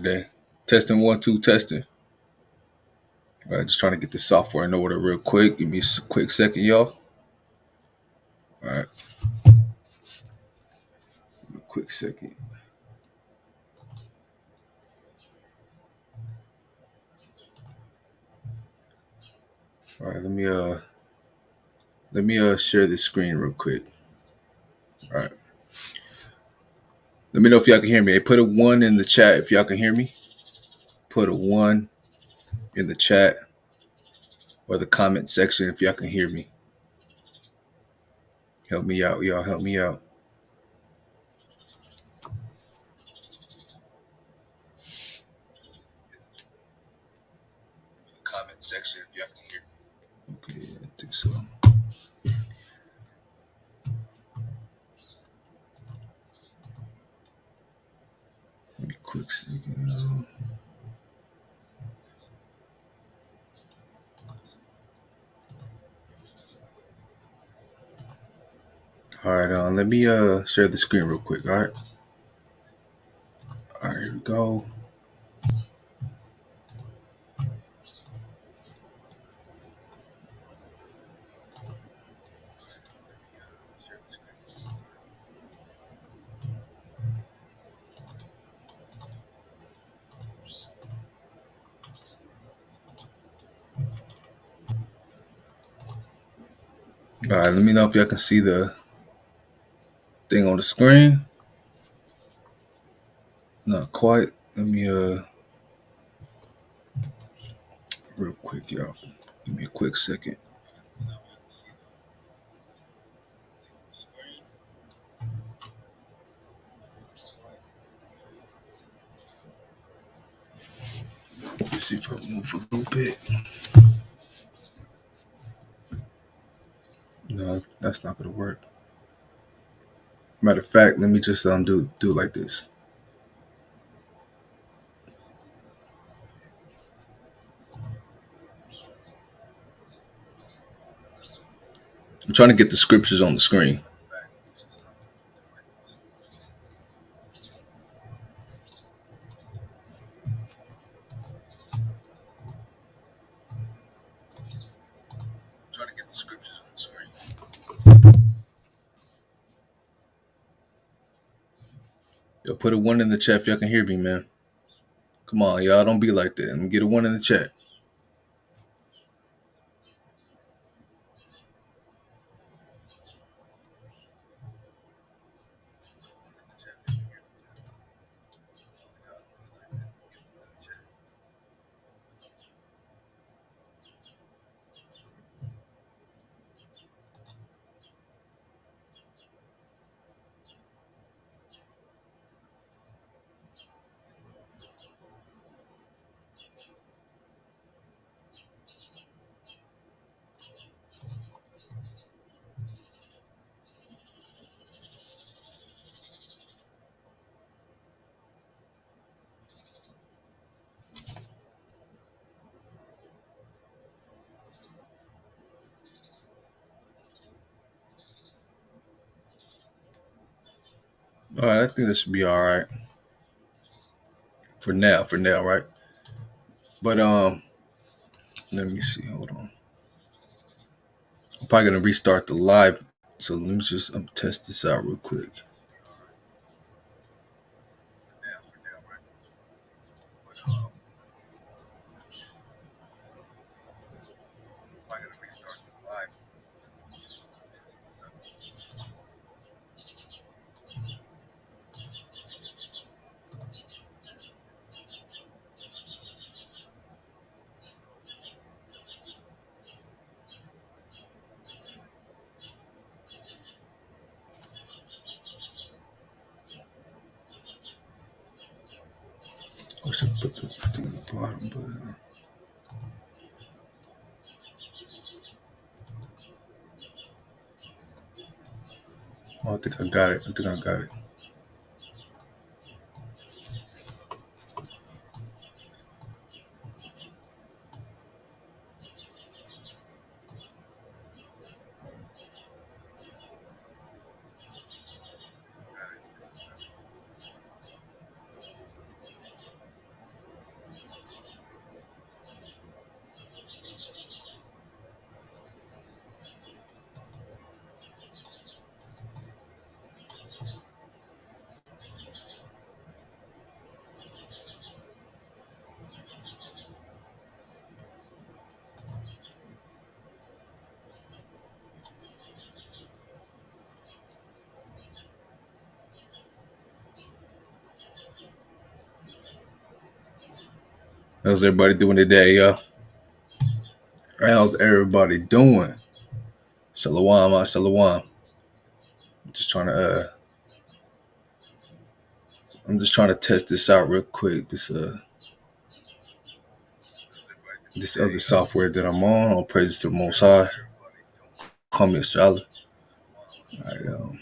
today. Testing 1, 2, testing. All right, just trying to get the software in order real quick. Give me a quick second, y'all. All right, a quick second. All right, let me share this screen real quick. All right, let me know if y'all can hear me. Hey, put a 1 in the chat if y'all can hear me. Put a 1 in the chat or the comment section if y'all can hear me. Help me out, y'all. Help me out. Comment section if y'all can hear me. Okay, I think so. Give me a quick second. All right, let me share the screen real quick. All right. All right, here we go. All right, let me know if y'all can see the thing on the screen. Not quite. Let me real quick, y'all. Give me a quick second. Let's see if I move a little bit. No, that's not gonna work. Matter of fact, let me just do it like this. I'm trying to get the scriptures on the screen. Trying to get the scriptures on the screen. Yo, put a 1 in the chat if y'all can hear me, man. Come on, y'all. Don't be like that. Let me get a 1 in the chat. All right, I think this should be all right for now. For now, right? But let me see. Hold on. I'm probably gonna restart the live. So let me just test this out real quick. I should put the thing at the bottom, but I think I got it. I think I got it. How's everybody doing today, y'all? How's everybody doing? Shalawam, shalawam. I'm just trying to I'm just trying to test this out real quick. This other software that I'm on. All praises to the Most High. Call me Australia. All right,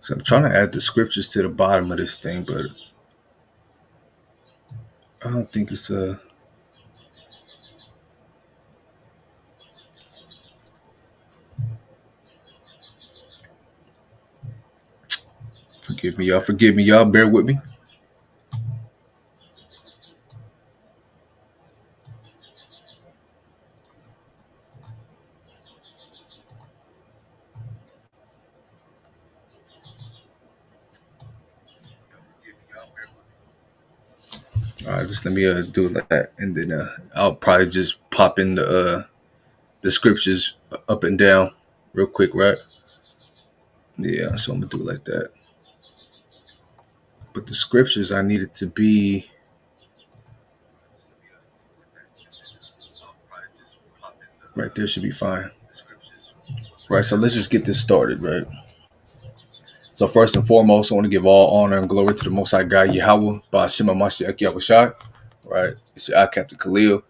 so I'm trying to add the scriptures to the bottom of this thing, but I don't think it's Forgive me, y'all. Forgive me, y'all. Bear with me. All right, just let me do it like that, and then I'll probably just pop in the scriptures up and down real quick, right? Yeah, so I'm gonna do it like that. But the scriptures I need it to be right there should be fine. Right, so let's just get this started, right? So first and foremost, I want to give all honor and glory to the Most High God, Yahweh, by Shema Mashiach Yahushai, right? It's your Captain Khalil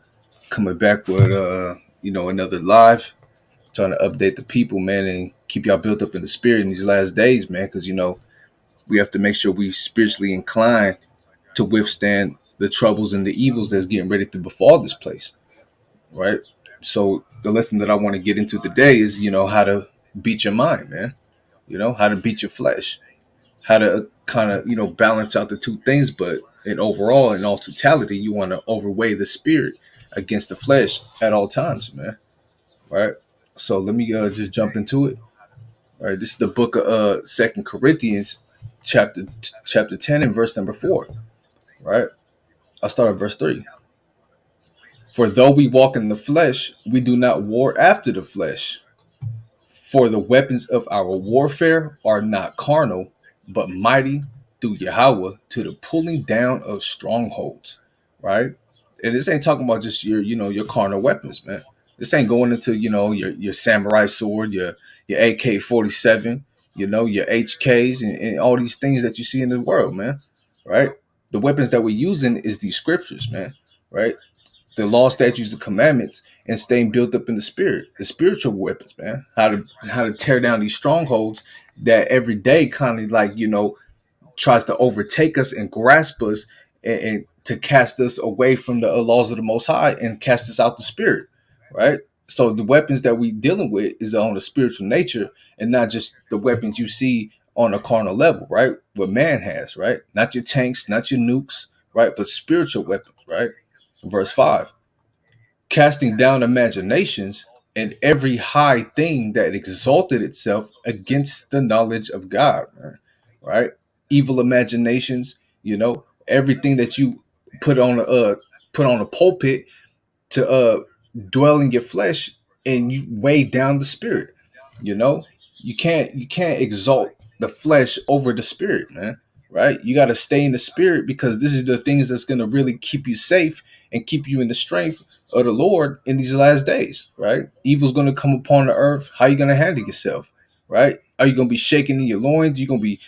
coming back with another live, trying to update the people, man, and keep y'all built up in the spirit in these last days, man, because we have to make sure we spiritually inclined to withstand the troubles and the evils that's getting ready to befall this place, right? So the lesson that I want to get into today is, how to beat your mind, man. How to beat your flesh, how to kind of, balance out the two things. But in all totality, you want to overweigh the spirit against the flesh at all times, man. Right. So let me just jump into it. All right. This is the book of Second Corinthians, chapter 10 and verse number 4. Right. I'll start at verse 3. For though we walk in the flesh, we do not war after the flesh. For the weapons of our warfare are not carnal, but mighty through Yahweh to the pulling down of strongholds. Right? And this ain't talking about just your carnal weapons, man. This ain't going into, your samurai sword, your AK-47, your HKs and all these things that you see in the world, man. Right? The weapons that we're using is these scriptures, man. Right? The law, statutes, and commandments, and staying built up in the spirit, the spiritual weapons, man. How to tear down these strongholds that every day kind of like tries to overtake us and grasp us and to cast us away from the laws of the Most High and cast us out the spirit, right? So the weapons that we dealing with is on the spiritual nature and not just the weapons you see on a carnal level, right? What man has, right? Not your tanks, not your nukes, right? But spiritual weapons, right? Verse 5, casting down imaginations and every high thing that exalted itself against the knowledge of God, man. Right? Evil imaginations, everything that you put on a pulpit to dwell in your flesh and you weigh down the spirit. You know, you can't exalt the flesh over the spirit, man. Right? You got to stay in the spirit because this is the things that's going to really keep you safe and keep you in the strength of the Lord in these last days. Right? Evil's going to come upon the earth. How you going to handle yourself? Right? Are you going to be shaking in your loins? You going to be,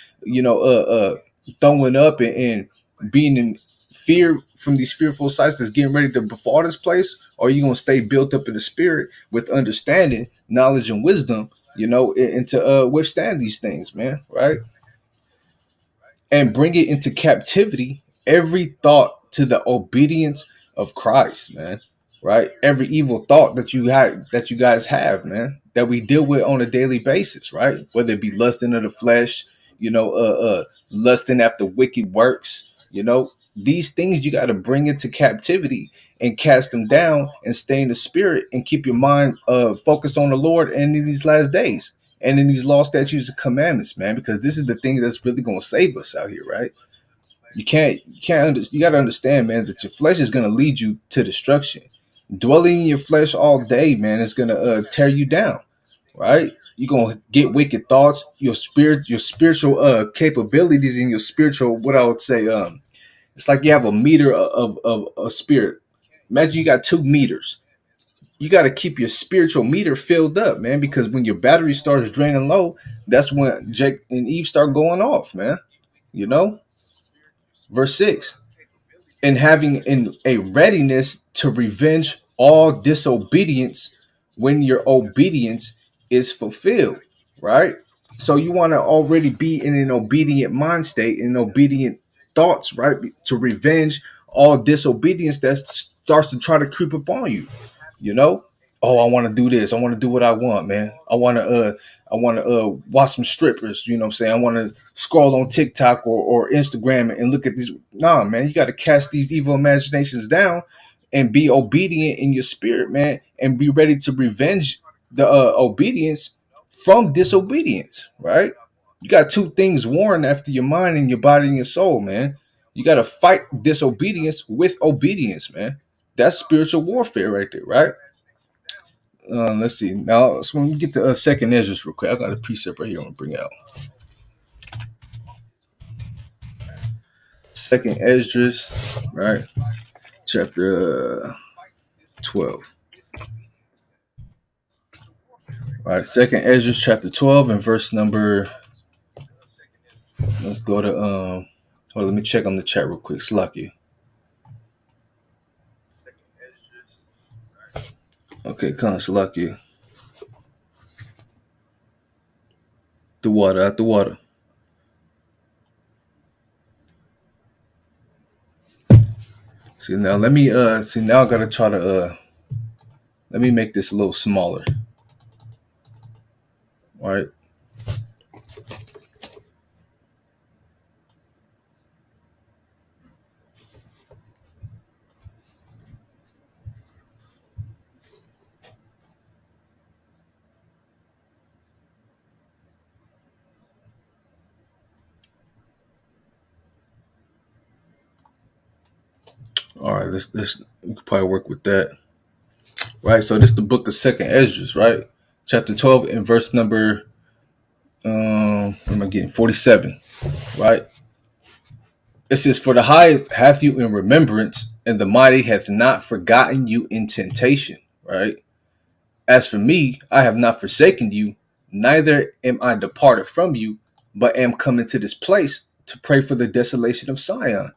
throwing up and being in fear from these fearful sights that's getting ready to befall this place? Or are you going to stay built up in the spirit with understanding, knowledge, and wisdom, and to withstand these things, man, right? And bring it into captivity, every thought to the obedience of Christ, man. Right? Every evil thought that you guys have, man, that we deal with on a daily basis, right? Whether it be lusting of the flesh, lusting after wicked works, these things you got to bring into captivity and cast them down and stay in the spirit and keep your mind focused on the Lord and in these last days. and in these law, statutes, and commandments, man, because this is the thing that's really going to save us out here, right? You got to understand, man, that your flesh is going to lead you to destruction. Dwelling in your flesh all day, man, is going to tear you down, right? You're going to get wicked thoughts. Your spiritual capabilities, and your spiritual, what I would say, it's like you have a meter of a spirit. Imagine you got 2 meters. You got to keep your spiritual meter filled up, man, because when your battery starts draining low, that's when Jake and Eve start going off, man. You know, verse 6, and having a readiness to revenge all disobedience when your obedience is fulfilled, right? So you want to already be in an obedient mind state, in obedient thoughts, right? To revenge all disobedience that starts to try to creep upon you, you know? Oh, I want to do this. I want to do what I want, man. I want to watch some strippers, you know what I'm saying? I want to scroll on TikTok or Instagram and look at these. Nah, man, you got to cast these evil imaginations down and be obedient in your spirit, man, and be ready to revenge the obedience from disobedience, right? You got 2 things warring after your mind and your body and your soul, man. You got to fight disobedience with obedience, man. That's spiritual warfare right there, right? Let's see. Now, so when we get to second Ezra real quick, I got a precept right here. I'm gonna bring out second Ezra, right? Chapter 12. All right, second Ezra chapter 12 and verse number. Let's go to let me check on the chat real quick. Slack you. Okay, come on, slack you. The water, out the water. See now, let me see now. I gotta try to let me make this a little smaller. All right. All right, let's we could probably work with that. Right. So this is the book of Second Ezra, right? Chapter 12 and verse number what am I getting? 47. Right? It says, for the highest hath you in remembrance, and the mighty hath not forgotten you in temptation. Right? As for me, I have not forsaken you, neither am I departed from you, but am coming to this place to pray for the desolation of Sion,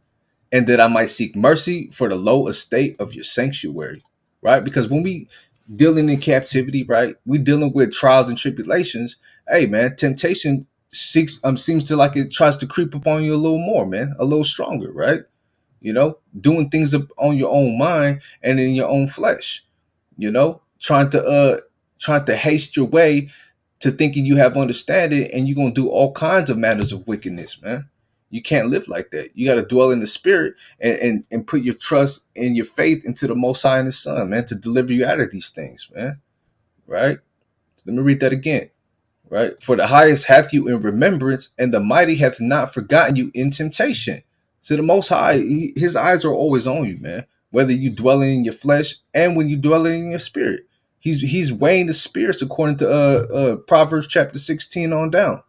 and that I might seek mercy for the low estate of your sanctuary. Right? Because when we dealing in captivity, right, we dealing with trials and tribulations. Hey, man, temptation seems to like it tries to creep up on you a little more, man, a little stronger, right? You know, doing things on your own mind and in your own flesh. You know, trying to haste your way to thinking you have understanding, and you're gonna do all kinds of matters of wickedness, man. You can't live like that. You got to dwell in the spirit and put your trust and your faith into the Most High and His Son, man, to deliver you out of these things, man. Right? Let me read that again. Right? For the highest hath you in remembrance, and the mighty hath not forgotten you in temptation. So the Most High, His eyes are always on you, man. Whether you dwelling in your flesh and when you dwelling in your spirit, He's weighing the spirits according to Proverbs chapter 16 on down.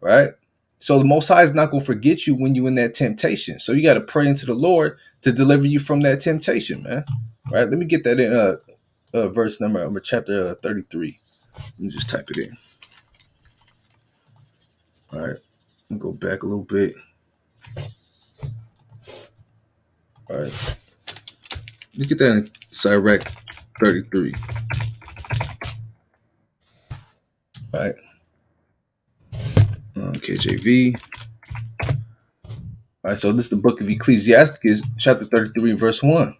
Right? So the Most High is not going to forget you when you're in that temptation. So you got to pray into the Lord to deliver you from that temptation, man. Right? Let me get that in verse number chapter 33. Let me just type it in. All right. Let me go back a little bit. All right. Let me get that in Sirach 33. All right. KJV. All right. So this is the book of Ecclesiasticus, chapter 33, verse 1.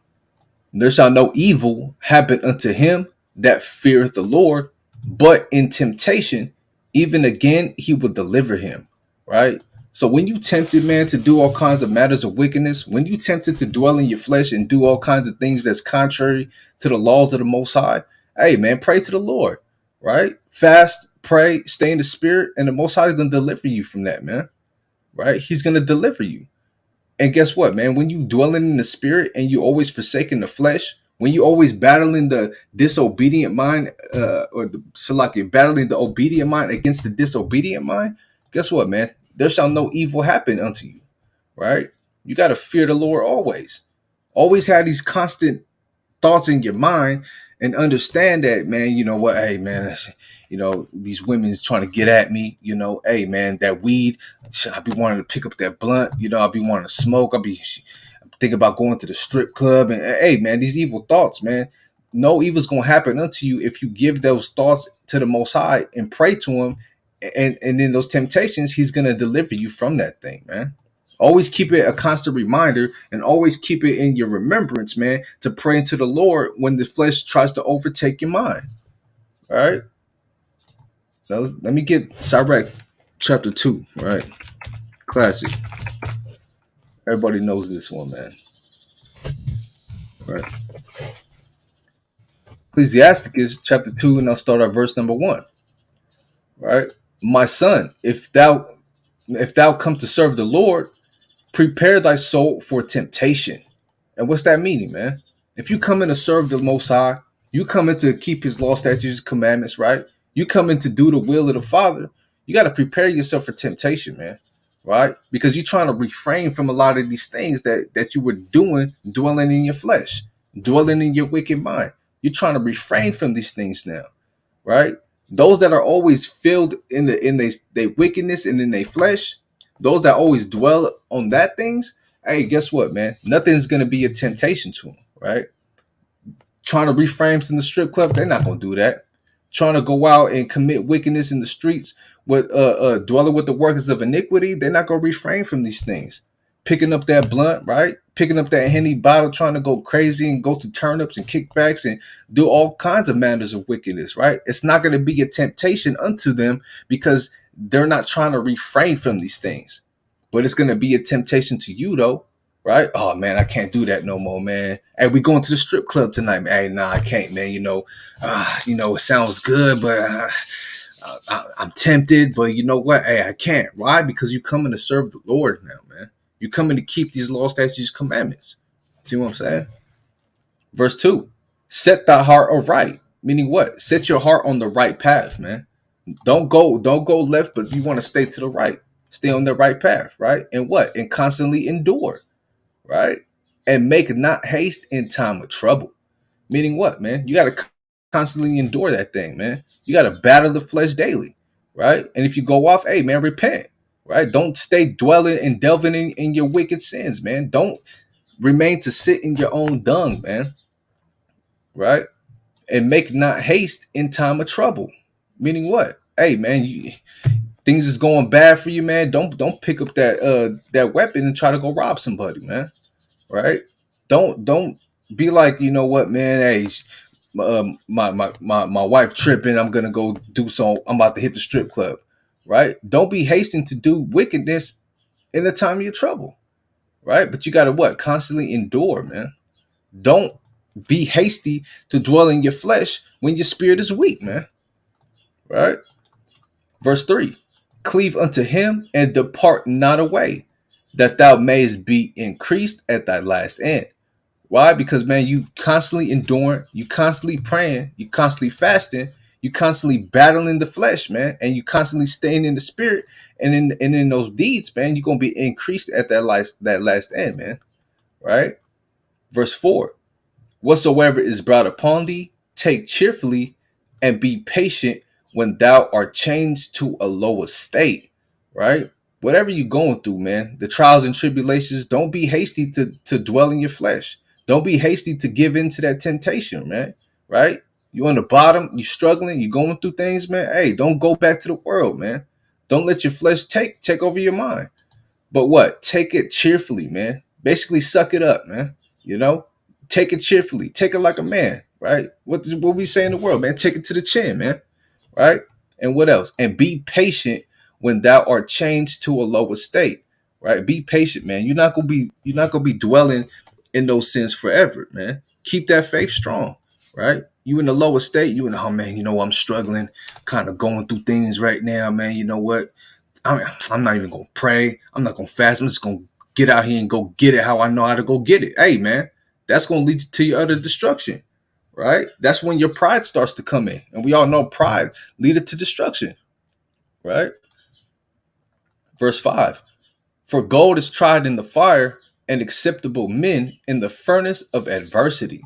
There shall no evil happen unto him that feareth the Lord, but in temptation, even again, he will deliver him. Right? So when you tempted, man, to do all kinds of matters of wickedness, when you tempted to dwell in your flesh and do all kinds of things that's contrary to the laws of the Most High, hey, man, pray to the Lord. Right? Fast, pray, stay in the spirit, and the Most High is gonna deliver you from that, man. Right? He's gonna deliver you. And guess what, man? When you dwelling in the spirit and you always forsaking the flesh, when you always battling the disobedient mind, or the so like you're battling the obedient mind against the disobedient mind, guess what, man? There shall no evil happen unto you, right? You got to fear the Lord always. Always have these constant thoughts in your mind and understand that, man, you know what, hey man, these women's trying to get at me, hey man, that weed, I be wanting to pick up that blunt, I be wanting to smoke, I be thinking about going to the strip club, and hey man, these evil thoughts, man, no evil's gonna happen unto you if you give those thoughts to the Most High and pray to him, and then those temptations, he's gonna deliver you from that thing, man. Always keep it a constant reminder and always keep it in your remembrance, man, to pray into the Lord when the flesh tries to overtake your mind. All right. Let me get Sirach chapter 2, right? Classic. Everybody knows this one, man. Right. Ecclesiasticus chapter 2, and I'll start at verse number 1. Right. My son, if thou come to serve the Lord, prepare thy soul for temptation. And what's that meaning, man? If you come in to serve the Most High, you come in to keep his law, statutes, commandments, right? You come in to do the will of the Father. You got to prepare yourself for temptation, man, right? Because you're trying to refrain from a lot of these things that you were doing, dwelling in your flesh, dwelling in your wicked mind. You're trying to refrain from these things now, right? Those that are always filled in they wickedness and in their flesh, those that always dwell on that things, hey, guess what, man? Nothing's gonna be a temptation to them, right? Trying to reframe in the strip club, they're not gonna do that. Trying to go out and commit wickedness in the streets with dwelling with the workers of iniquity, they're not gonna refrain from these things. Picking up that blunt, right? Picking up that Henny bottle, trying to go crazy and go to turnips and kickbacks and do all kinds of manners of wickedness, right? It's not gonna be a temptation unto them because they're not trying to refrain from these things. But it's gonna be a temptation to you though, right? Oh man, I can't do that no more, man. Hey, we going to the strip club tonight, man. Hey, nah, I can't, man. It sounds good, but I'm tempted. But you know what? Hey, I can't. Why? Because you coming to serve the Lord now, man. You coming to keep these law, statutes, commandments. See what I'm saying? Verse 2. Set thy heart aright. Meaning what? Set your heart on the right path, man. Don't go left, but you want to stay to the right. Stay on the right path, right? And what? And constantly endure, right? And make not haste in time of trouble. Meaning what, man? You got to constantly endure that thing, man. You got to battle the flesh daily, right? And if you go off, hey, man, repent, right? Don't stay dwelling and delving in your wicked sins, man. Don't remain to sit in your own dung, man, right? And make not haste in time of trouble. Meaning what? Hey, man, things is going bad for you, man. Don't pick up that weapon and try to go rob somebody, man. Right? Don't be like, you know what, man. Hey, my wife tripping. I'm gonna go do so. I'm about to hit the strip club. Right? Don't be hasting to do wickedness in the time of your trouble. Right? But you gotta what? Constantly endure, man. Don't be hasty to dwell in your flesh when your spirit is weak, man. Right? Verse 3. Cleave unto him and depart not away, that thou mayest be increased at thy last end. Why? Because man, you constantly enduring, you constantly praying, you constantly fasting, you constantly battling the flesh, man, and you constantly staying in the spirit, and in those deeds, man, you're gonna be increased at that last end, man. Right? Verse 4. Whatsoever is brought upon thee, take cheerfully, and be patient when thou art changed to a lower state. Right? Whatever you're going through, man, the trials and tribulations, don't be hasty to dwell in your flesh. Don't be hasty to give in to that temptation, man. Right? You on the bottom, you struggling, you going through things, man. Hey, don't go back to the world, man. Don't let your flesh take over your mind. But what? Take it cheerfully, man. Basically, suck it up, man. You know, take it cheerfully. Take it like a man, right? What we say in the world, man? Take it to the chin, man. Right? And what else? And be patient when thou art changed to a lower state. Right? Be patient, man. You're not gonna be dwelling in those sins forever, man. Keep that faith strong, right? You in the lower state, you in, oh man, I'm struggling, kind of going through things right now, man. You know what? I'm not even gonna pray. I'm not gonna fast. I'm just gonna get out here and go get it how I know how to go get it. Hey man, that's gonna lead to your utter destruction, right? That's when your pride starts to come in. And we all know pride leadeth to destruction, right? Verse 5. For gold is tried in the fire, and acceptable men in the furnace of adversity.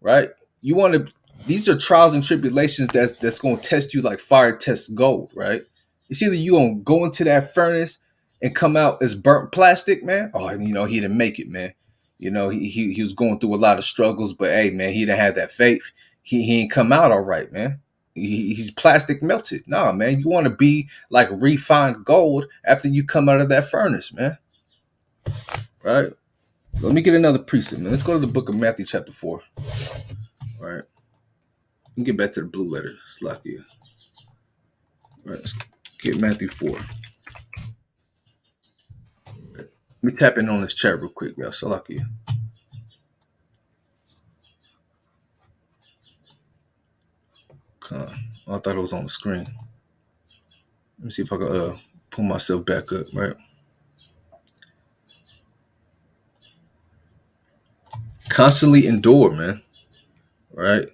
Right? You want to. These are trials and tribulations that's going to test you like fire tests gold. Right? It's either you gonna go into that furnace and come out as burnt plastic, man. Oh, he didn't make it, man. He was going through a lot of struggles, but hey, man, he didn't have that faith. He ain't come out all right, man. He's plastic melted. Nah, man, you want to be like refined gold after you come out of that furnace, man. Right? Let me get another precept, man. Let's go to the book of Matthew, chapter 4. All right. We can get back to the blue letter. Slakia. All right. Let's get Matthew 4. Let me tap in on this chat real quick, y'all. Salakia. I thought it was on the screen. Let me see if I can pull myself back up, right? Constantly endure, man. Right?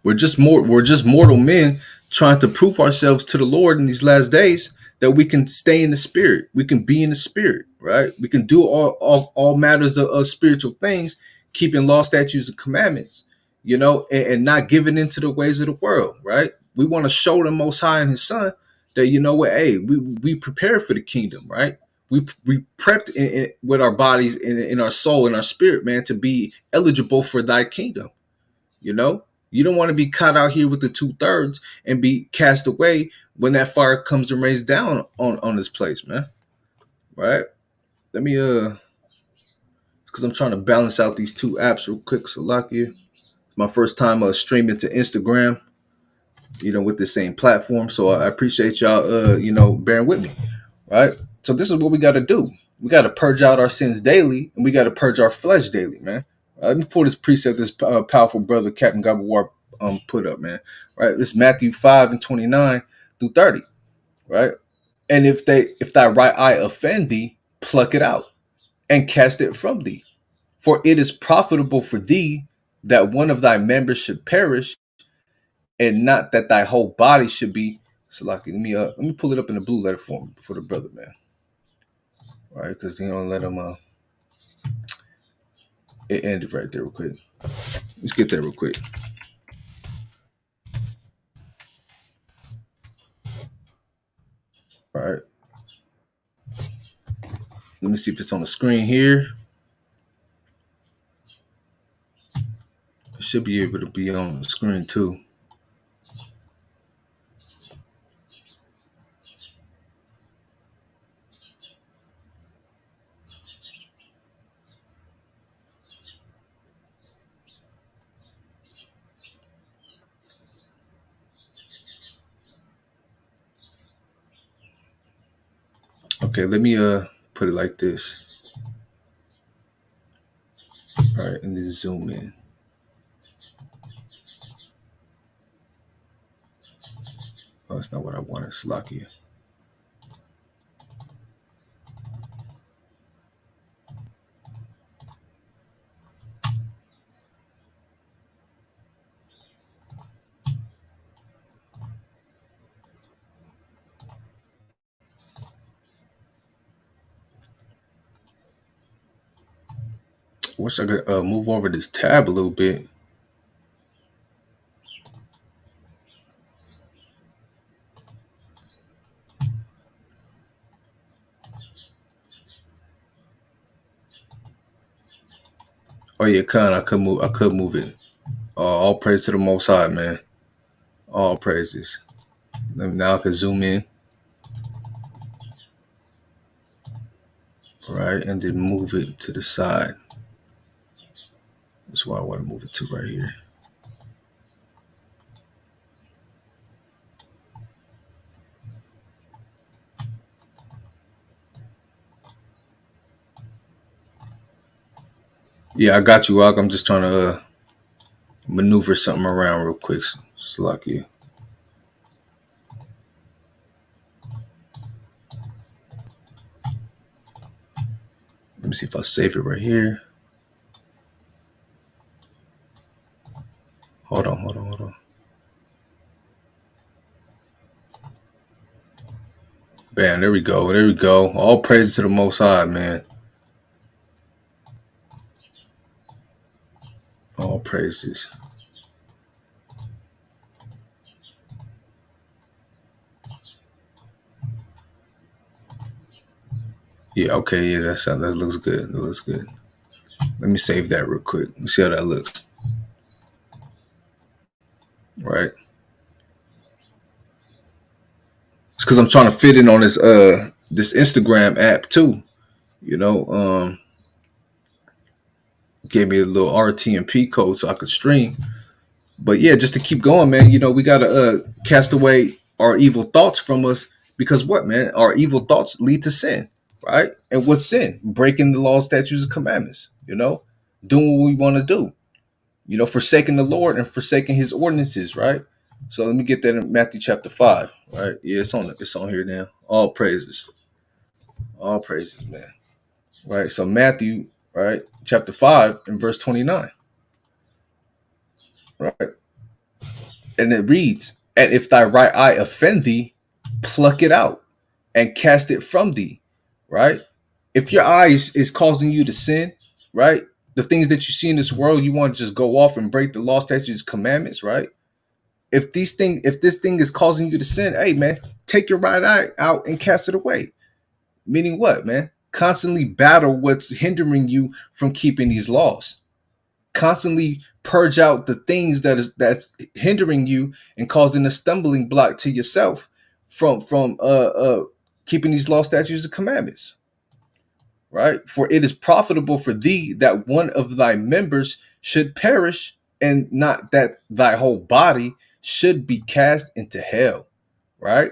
We're just mortal men trying to prove ourselves to the Lord in these last days that we can stay in the spirit. We can be in the spirit, right? We can do all matters of spiritual things, keeping law, statutes, and commandments, and not giving into the ways of the world, right? We want to show the Most High and His Son that, hey, we prepared for the kingdom, right? We prepped with our bodies, in our soul, and our spirit, man, to be eligible for Thy kingdom. You don't want to be caught out here with the 2/3 and be cast away when that fire comes and rains down on this place, man. Right? Let me because I'm trying to balance out these two apps real quick. Salakia. It's my first time streaming to Instagram, with the same platform. So I appreciate y'all bearing with me. Right? So this is what we gotta do. We gotta purge out our sins daily, and we gotta purge our flesh daily, man. Let me pull this precept this powerful brother Captain Gabawar put up, man. Right, this is Matthew 5:29 through 30. Right, and if thy right eye offend thee, pluck it out and cast it from thee, for it is profitable for thee that one of thy members should perish, and not that thy whole body should be. So, like, let me pull it up in the blue letter form for the brother, man. All right, because let him it ended right there real quick. Let's get there real quick. All right. Let me see if it's on the screen here. It should be able to be on the screen too. Okay, let me put it like this. All right, and then zoom in. Oh, that's not what I wanted. Slakia. I wish I could move over this tab a little bit. Oh yeah, I could move. I could move it. All praise to the Most High, man. All praises. Now I can zoom in. Right, and then move it to the side. That's why I want to move it to right here. Yeah, I got you, Ak. I'm just trying to maneuver something around real quick. It's like you. Let me see if I save it right here. Hold on. Bam, there we go. There we go. All praise to the Most High, man. All praises. Yeah, okay, yeah, that looks good. That looks good. Let me save that real quick. Let's see how that looks. Right. It's because I'm trying to fit in on this Instagram app too. You know, gave me a little RTMP code so I could stream. But yeah, just to keep going, man. You know, we gotta cast away our evil thoughts from us because what, man? Our evil thoughts lead to sin, right? And what's sin? Breaking the law, statutes, and commandments. You know, doing what we want to do. You know, forsaking the Lord and forsaking His ordinances, right? So let me get that in Matthew chapter 5, right? Yeah, it's on here now. All praises, man. Right. So Matthew, right, chapter 5 and verse 29, right? And it reads, "And if thy right eye offend thee, pluck it out and cast it from thee." Right? If your eyes is causing you to sin, right? The things that you see in this world, you want to just go off and break the law, statutes, commandments, right? If this thing is causing you to sin, hey man, take your right eye out and cast it away. Meaning what, man? Constantly battle what's hindering you from keeping these laws. Constantly purge out the things that's hindering you and causing a stumbling block to yourself from keeping these law, statutes, and commandments. Right? For it is profitable for thee that one of thy members should perish, and not that thy whole body should be cast into hell. Right?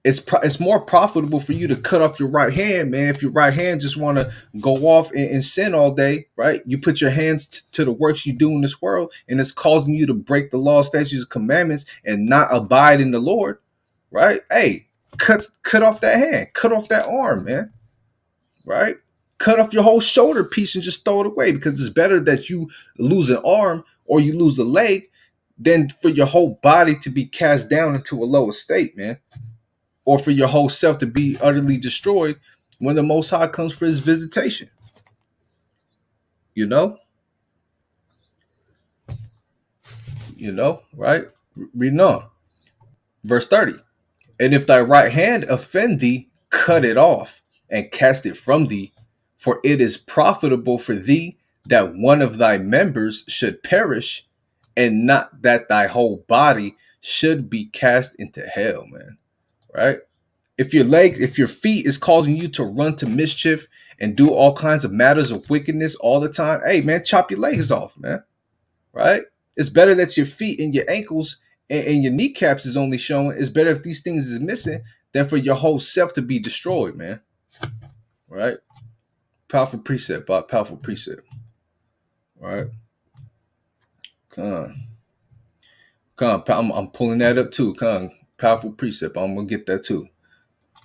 It's more profitable for you to cut off your right hand, man. If your right hand just want to go off and sin all day, right? You put your hands to the works you do in this world, and it's causing you to break the law, statutes, commandments, and not abide in the Lord, right? Hey, cut off that hand, cut off that arm, man, right? Cut off your whole shoulder piece and just throw it away, because it's better that you lose an arm or you lose a leg than for your whole body to be cast down into a lower state, man, or for your whole self to be utterly destroyed when the Most High comes for His visitation. You know, right? Reading on, verse 30. And if thy right hand offend thee, cut it off and cast it from thee, for it is profitable for thee that one of thy members should perish, and not that thy whole body should be cast into hell, man. Right? If your feet is causing you to run to mischief and do all kinds of matters of wickedness all the time, hey man, chop your legs off, man. Right? It's better that your feet and your ankles and your kneecaps is only showing. It's better if these things is missing than for your whole self to be destroyed, man. Right? Powerful precept, Bob. Powerful precept. Right? Come on. Come on. I'm pulling that up too. Come on. Powerful precept. I'm gonna get that too.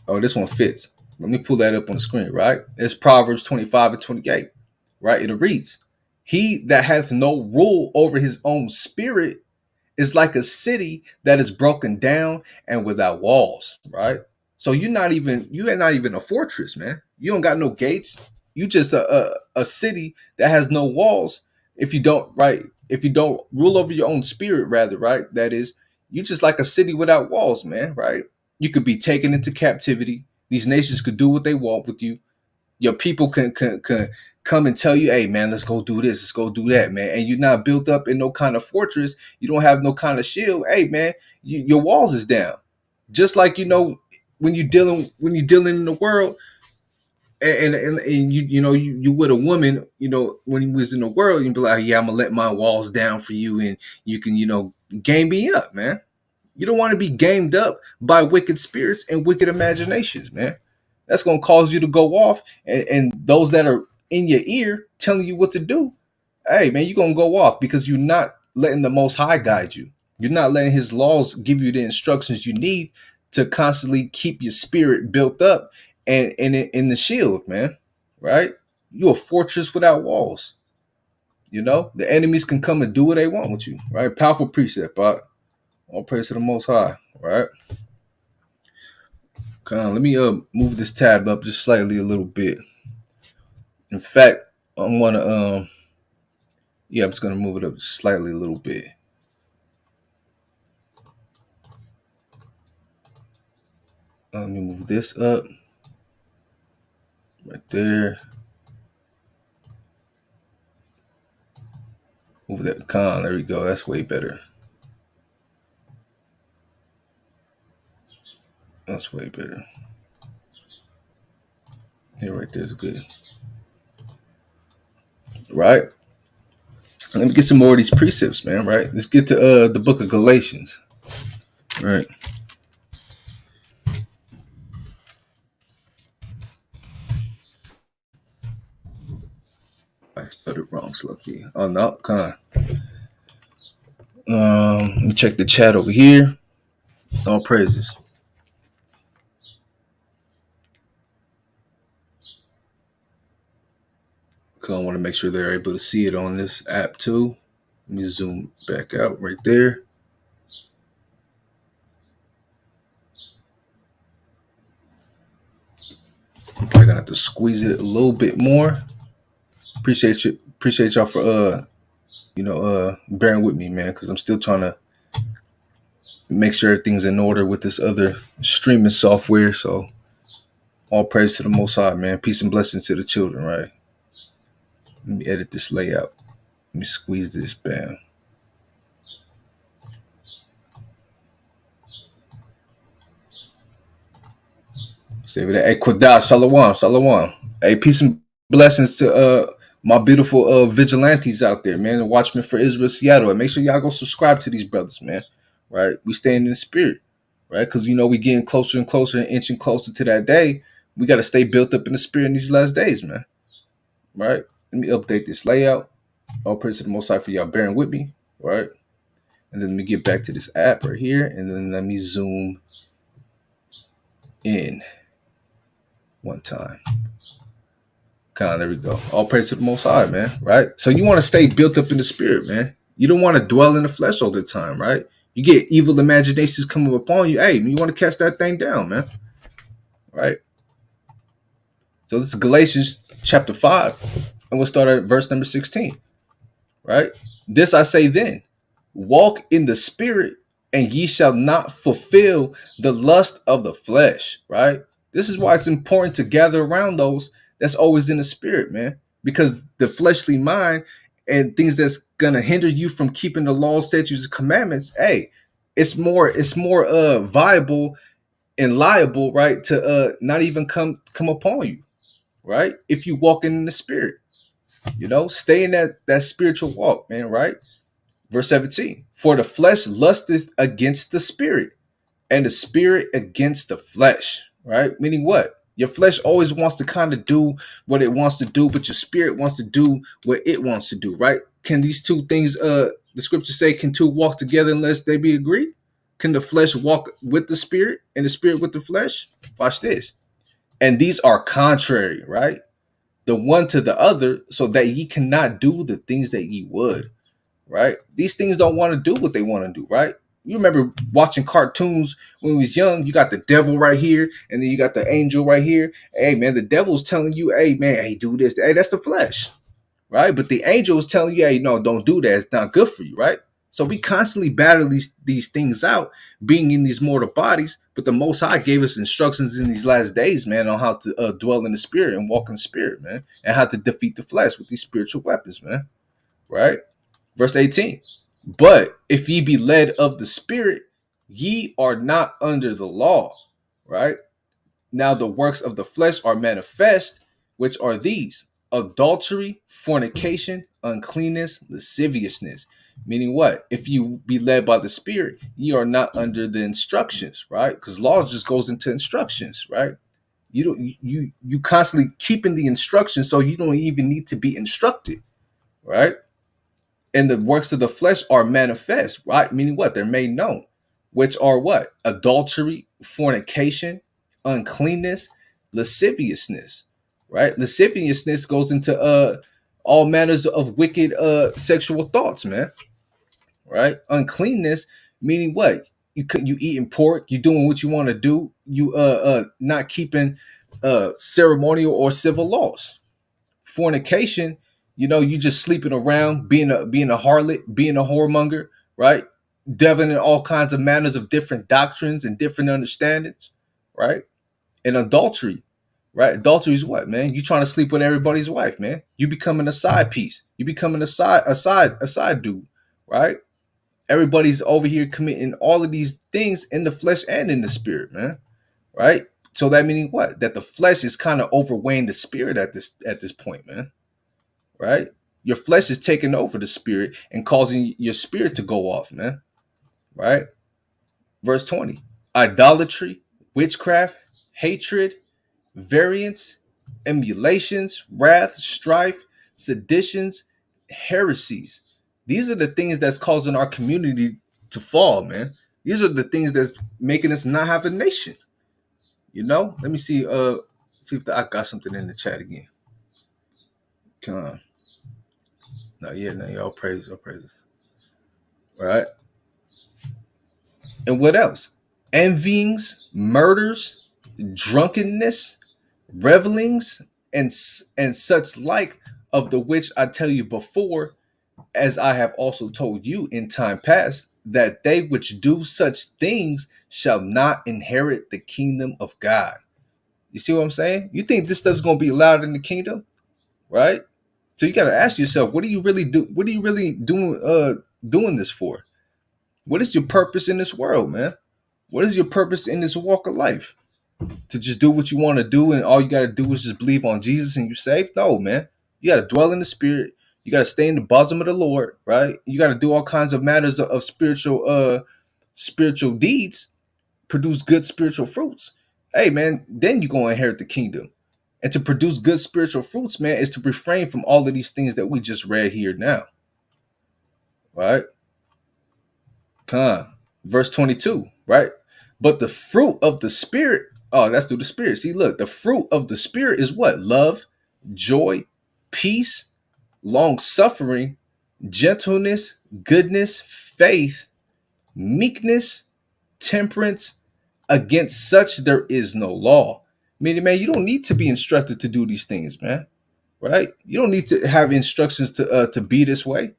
Oh, this one fits. Let me pull that up on the screen, right? It's Proverbs 25 and 28, right? It reads, "He that hath no rule over his own spirit is like a city that is broken down and without walls," right? So you are not even a fortress, man. You don't got no gates. You just a city that has no walls. If you don't, right? If you don't rule over your own spirit, rather, right? That is, you just like a city without walls, man, right? You could be taken into captivity. These nations could do what they want with you. Your people can come and tell you, hey man, let's go do this, let's go do that, man. And you're not built up in no kind of fortress. You don't have no kind of shield. Hey man, your walls is down. Just like when you're dealing in the world, and you with a woman, when he was in the world, you'd be like, yeah, I'm gonna let my walls down for you, and you can game me up, man. You don't want to be gamed up by wicked spirits and wicked imaginations, man. That's going to cause you to go off, and those that are in your ear telling you what to do, hey, man, you're going to go off because you're not letting the Most High guide you. You're not letting His laws give you the instructions you need to constantly keep your spirit built up and in the shield, man. Right? You're a fortress without walls. You know, the enemies can come and do what they want with you. Right? Powerful precept, but all praise to the Most High. Right? Let me move this tab up just slightly a little bit. In fact, I'm gonna I'm just gonna move it up just slightly a little bit. Let me move this up right there. Move that There we go. That's way better. That's way better. Here, right there is good. Right. Let me get some more of these precepts, man. Right. Let's get to the book of Galatians. Right. I started wrong, Slucky. Oh no, let me check the chat over here. All praises. I want to make sure they're able to see it on this app too. Let me zoom back out right there. I'm probably gonna have to squeeze it a little bit more. Appreciate y'all for bearing with me, man, because I'm still trying to make sure everything's in order with this other streaming software. So all praise to the Most High, man. Peace and blessings to the children, right? Let me edit this layout. Let me squeeze this, bam. Save it. Hey, Quadah, Shalawam. Hey, peace and blessings to my beautiful vigilantes out there, man. The Watchmen for Israel, Seattle. And make sure y'all go subscribe to these brothers, man. Right? We staying in the spirit, right? Because we getting closer and closer and inching closer to that day. We got to stay built up in the spirit in these last days, man. Right? Let me update this layout. All praise to the Most High for y'all bearing with me, right? And then let me get back to this app right here, and then let me zoom in one time. There we go. All praise to the Most High, man. Right? So you want to stay built up in the spirit, man. You don't want to dwell in the flesh all the time, right? You get evil imaginations coming upon you. Hey, you want to cast that thing down, man. Right? So this is Galatians chapter 5, and we'll start at verse number 16. Right? This I say then, walk in the spirit, and ye shall not fulfill the lust of the flesh. Right? This is why it's important to gather around those that's always in the spirit, man. Because the fleshly mind and things that's gonna hinder you from keeping the laws, statutes, and commandments, hey, it's more viable and liable, right, to not even come upon you, right? If you walk in the spirit, stay in that spiritual walk, man, right? Verse 17. For the flesh lusteth against the spirit, and the spirit against the flesh, right? Meaning what? Your flesh always wants to kind of do what it wants to do, but your spirit wants to do what it wants to do, right? Can these two things, the scriptures say, can two walk together unless they be agreed? Can the flesh walk with the spirit and the spirit with the flesh? Watch this. And these are contrary, right? The one to the other, so that ye cannot do the things that ye would, right? These things don't want to do what they want to do, right? You remember watching cartoons when we was young. You got the devil right here, and then you got the angel right here. Hey, man, the devil's telling you, hey, man, hey, do this. Hey, that's the flesh, right? But the angel is telling you, hey, no, don't do that. It's not good for you, right? So we constantly battle these things out, being in these mortal bodies. But the Most High gave us instructions in these last days, man, on how to dwell in the spirit and walk in the spirit, man, and how to defeat the flesh with these spiritual weapons, man, right? Verse 18. But if ye be led of the spirit, ye are not under the law, right? Now the works of the flesh are manifest, which are these: adultery, fornication, uncleanness, lasciviousness. Meaning what? If you be led by the spirit, ye are not under the instructions, right? Because law just goes into instructions, right? You don't you constantly keeping the instructions, so you don't even need to be instructed, right? And the works of the flesh are manifest, right? Meaning what? They're made known, which are what? Adultery, fornication, uncleanness, lasciviousness, right? Lasciviousness goes into all manners of wicked sexual thoughts, man, right? Uncleanness meaning what? You eating pork, you doing what you want to do, you not keeping ceremonial or civil laws. Fornication, you just sleeping around, being a harlot, being a whoremonger, right? Devin in all kinds of manners of different doctrines and different understandings, right? And adultery, right? Adultery is what, man? You trying to sleep with everybody's wife, man. You becoming a side piece. You becoming a side dude, right? Everybody's over here committing all of these things in the flesh and in the spirit, man. Right? So that meaning what? That the flesh is kind of overweighing the spirit at this point, man. Right? Your flesh is taking over the spirit and causing your spirit to go off, man. Right? Verse 20. Idolatry, witchcraft, hatred, variance, emulations, wrath, strife, seditions, heresies. These are the things that's causing our community to fall, man. These are the things that's making us not have a nation. Let me see if I got something in the chat again. Come on. No, yeah, no, all praise, all praises. All right. And what else? Envyings, murders, drunkenness, revelings, and such like, of the which I tell you before, as I have also told you in time past, that they which do such things shall not inherit the kingdom of God. You see what I'm saying? You think this stuff's gonna be allowed in the kingdom, right? So you got to ask yourself, what are you really do? What are you really doing this for? What is your purpose in this world, man? What is your purpose in this walk of life? To just do what you want to do and all you got to do is just believe on Jesus and you're safe? No, man. You got to dwell in the spirit. You got to stay in the bosom of the Lord, right? You got to do all kinds of matters of spiritual deeds, produce good spiritual fruits. Hey, man, then you're going to inherit the kingdom. And to produce good spiritual fruits, man, is to refrain from all of these things that we just read here now, right? Con. Verse 22, right? But the fruit of the spirit, oh, that's through the spirit. See, look, the fruit of the spirit is what? Love, joy, peace, long suffering, gentleness, goodness, faith, meekness, temperance. Against such there is no law. Meaning, man, you don't need to be instructed to do these things, man. Right? You don't need to have instructions to be this way.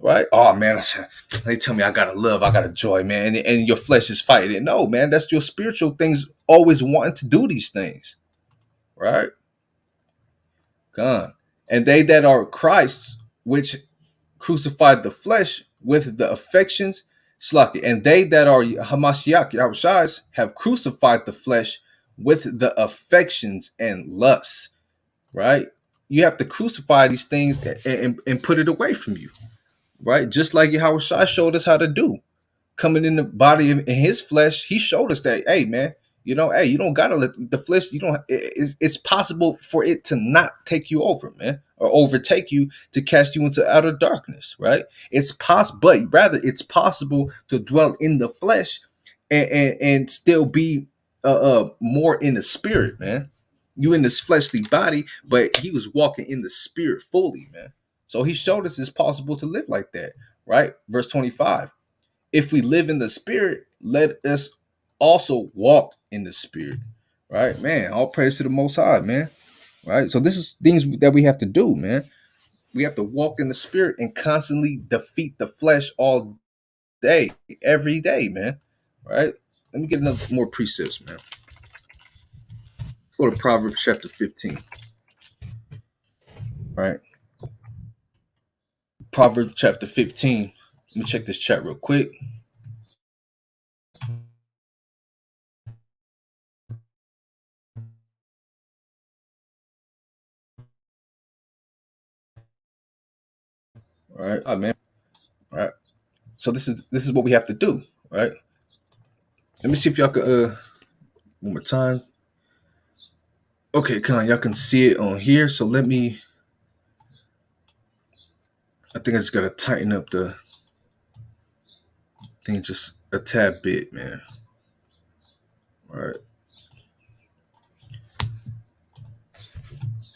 Right? Oh man, they tell me I gotta love, I gotta joy, man, and your flesh is fighting it. No, man, that's your spiritual things always wanting to do these things. Right? God. And they that are Christ's, which crucified the flesh with the affections, slaki. And they that are Hamashiach, Yahushai's, have crucified the flesh with the affections and lusts. Right? You have to crucify these things and put it away from you. Right? Just like Yahushua showed us how to do. Coming in the body in his flesh, he showed us that, hey, man, hey, you don't gotta let the flesh, it's possible for it to not take you over, man, or overtake you to cast you into outer darkness, right? It's possible, but rather it's possible to dwell in the flesh and still be more in the spirit, man. You in this fleshly body, but he was walking in the spirit fully, man. So he showed us it's possible to live like that, right? Verse 25. If we live in the spirit, let us also walk in the spirit. Right, man. All praise to the most high, man. Right. So this is things that we have to do, man. We have to walk in the spirit and constantly defeat the flesh all day, every day, man. Right? Let me get another more precepts, man. Let's go to Proverbs chapter 15. Right. Proverbs chapter 15. Let me check this chat real quick. All right. Oh, man. All right. So this is what we have to do, right? Let me see if y'all can one more time. Okay, y'all can see it on here. So let me I think I just gotta tighten up the thing just a tad bit, man. All right.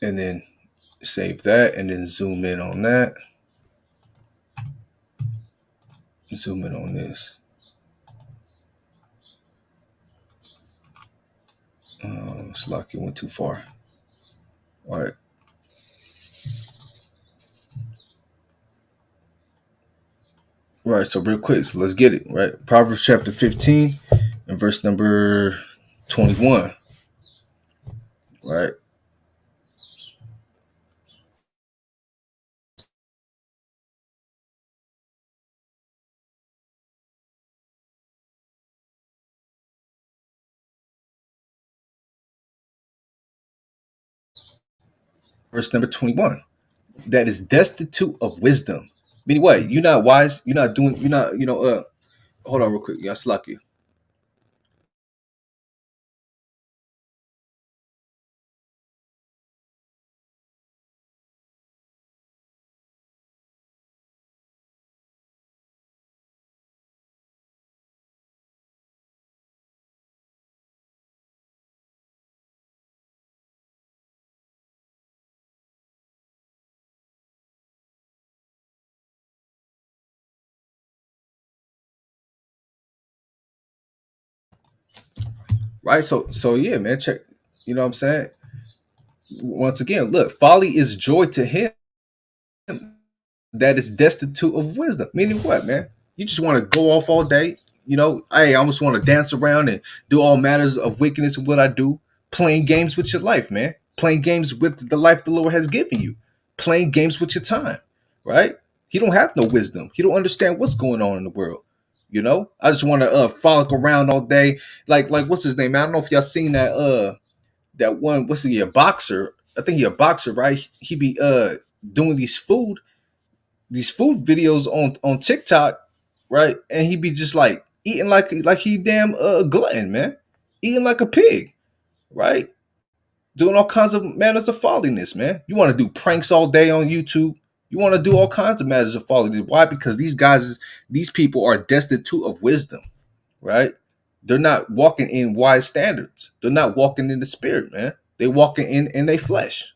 And then save that and then zoom in on that. Zoom in on this. It's like it went too far. All right. Right. So real quick, so let's get it. Right. Proverbs chapter 15 and verse number 21. Right. Verse number 21. That is destitute of wisdom. Meaning what? You're not wise. You're not doing. You're not. Hold on, real quick. Yeah, slack you. Right. So yeah, man. Check. You know what I'm saying? Once again, look. Folly is joy to him that is destitute of wisdom. Meaning what, man? You just want to go off all day. Hey, I just want to dance around and do all matters of wickedness of what I do. Playing games with your life, man. Playing games with the life the Lord has given you. Playing games with your time, right? He don't have no wisdom. He don't understand what's going on in the world. I just want to frolic around all day. Like what's his name, man? I don't know if y'all seen that one. What's he, a boxer? I think he a boxer, right? He be doing these food videos on TikTok, right? And he be just like eating like he damn glutton, man, eating like a pig, right? Doing all kinds of manners of folliness, man. You want to do pranks all day on YouTube. You want to do all kinds of matters of folliness. Why? Because these people are destitute of wisdom, right? They're not walking in wise standards. They're not walking in the spirit, man. They walking in their flesh,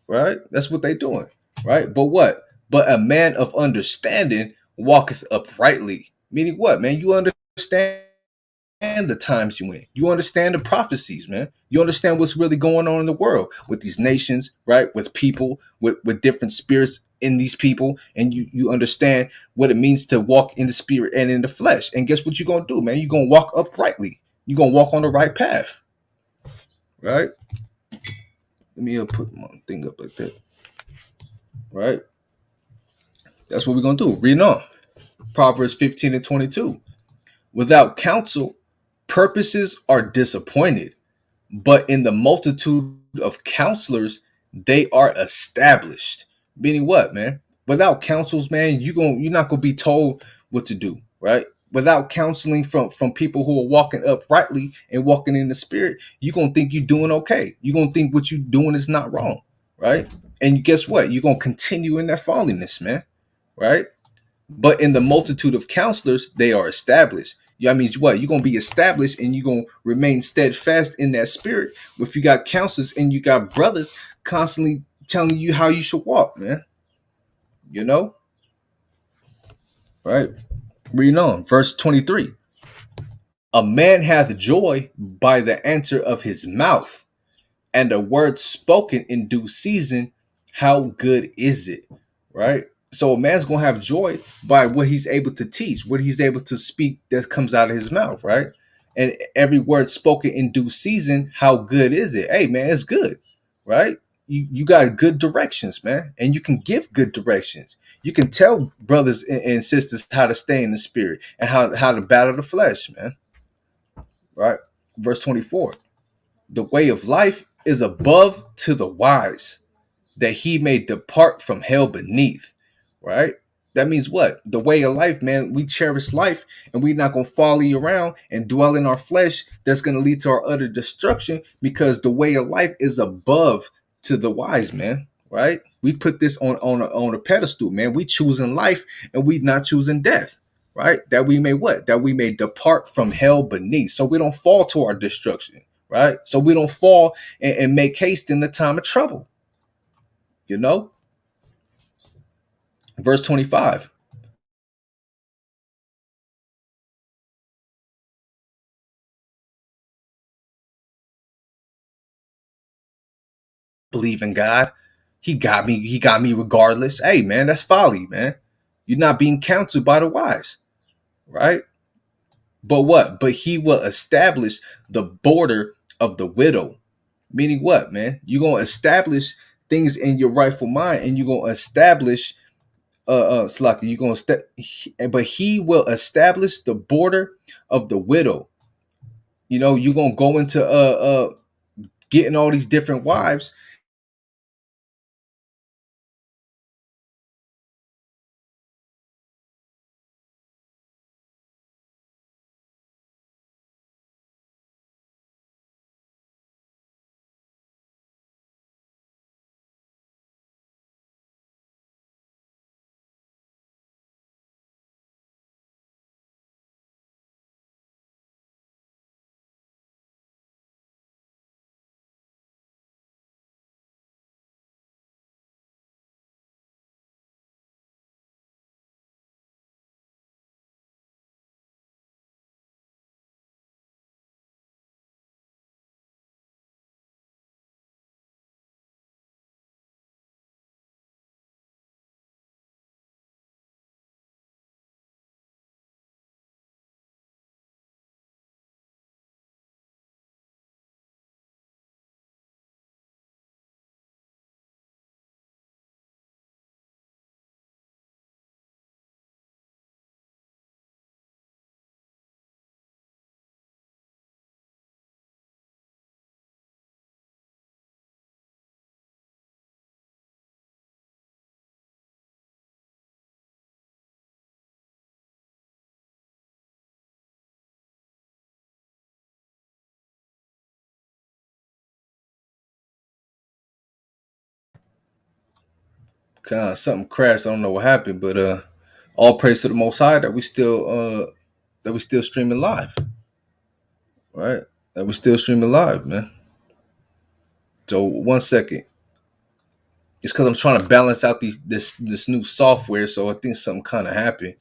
right? That's what they doing, right? But what? But a man of understanding walketh uprightly. Meaning what, man? You understand the times you in. You understand the prophecies, man. You understand what's really going on in the world with these nations, right? With people, with different spirits in these people, and you understand what it means to walk in the spirit and in the flesh. And guess what you're gonna do, man? You're gonna walk uprightly. You're gonna walk on the right path, right? Let me put my thing up like that, right? That's what we're gonna do. Read on. Proverbs 15 and 22. Without counsel, purposes are disappointed, but in the multitude of counselors, they are established. Meaning what, man? Without counsels, man, you're not gonna be told what to do, right? Without counseling from people who are walking uprightly and walking in the spirit, you're gonna think you're doing okay. You're gonna think what you're doing is not wrong, right? And guess what? You're gonna continue in that fallenness, man, right? But in the multitude of counselors, they are established. Yeah, that means what? You're gonna be established and you're gonna remain steadfast in that spirit. If you got counselors and you got brothers constantly telling you how you should walk, man. You know, right? Read on, verse 23. A man hath joy by the answer of his mouth, and a word spoken in due season, how good is it? Right? So a man's gonna have joy by what he's able to teach, what he's able to speak that comes out of his mouth, right? And every word spoken in due season, how good is it? Hey man, it's good, right? You got good directions, man, and you can give good directions. You can tell brothers and sisters how to stay in the spirit and how to battle the flesh, man. Right? Verse 24. The way of life is above to the wise, that he may depart from hell beneath. Right? That means what? The way of life, man. We cherish life and we're not going to folly around and dwell in our flesh. That's going to lead to our utter destruction because the way of life is above to the wise, man. Right? We put this on a pedestal, man. We choosing life and we not choosing death, right? That we may what? That we may depart from hell beneath, so we don't fall to our destruction, right? So we don't fall and make haste in the time of trouble. You know, verse 25. Believe in God. He got me. He got me regardless. Hey, man, that's folly, man. You're not being counseled by the wise, right? But what? But he will establish the border of the widow. Meaning what, man? You're gonna establish things in your rightful mind, and you're gonna establish Slaki, you're gonna but he will establish the border of the widow. You know, you're gonna go into getting all these different wives. Something crashed. I don't know what happened, but all praise to the Most High that we still streaming live, right? That we still streaming live, man. So 1 second, it's because I'm trying to balance out this new software. So I think something kind of happened.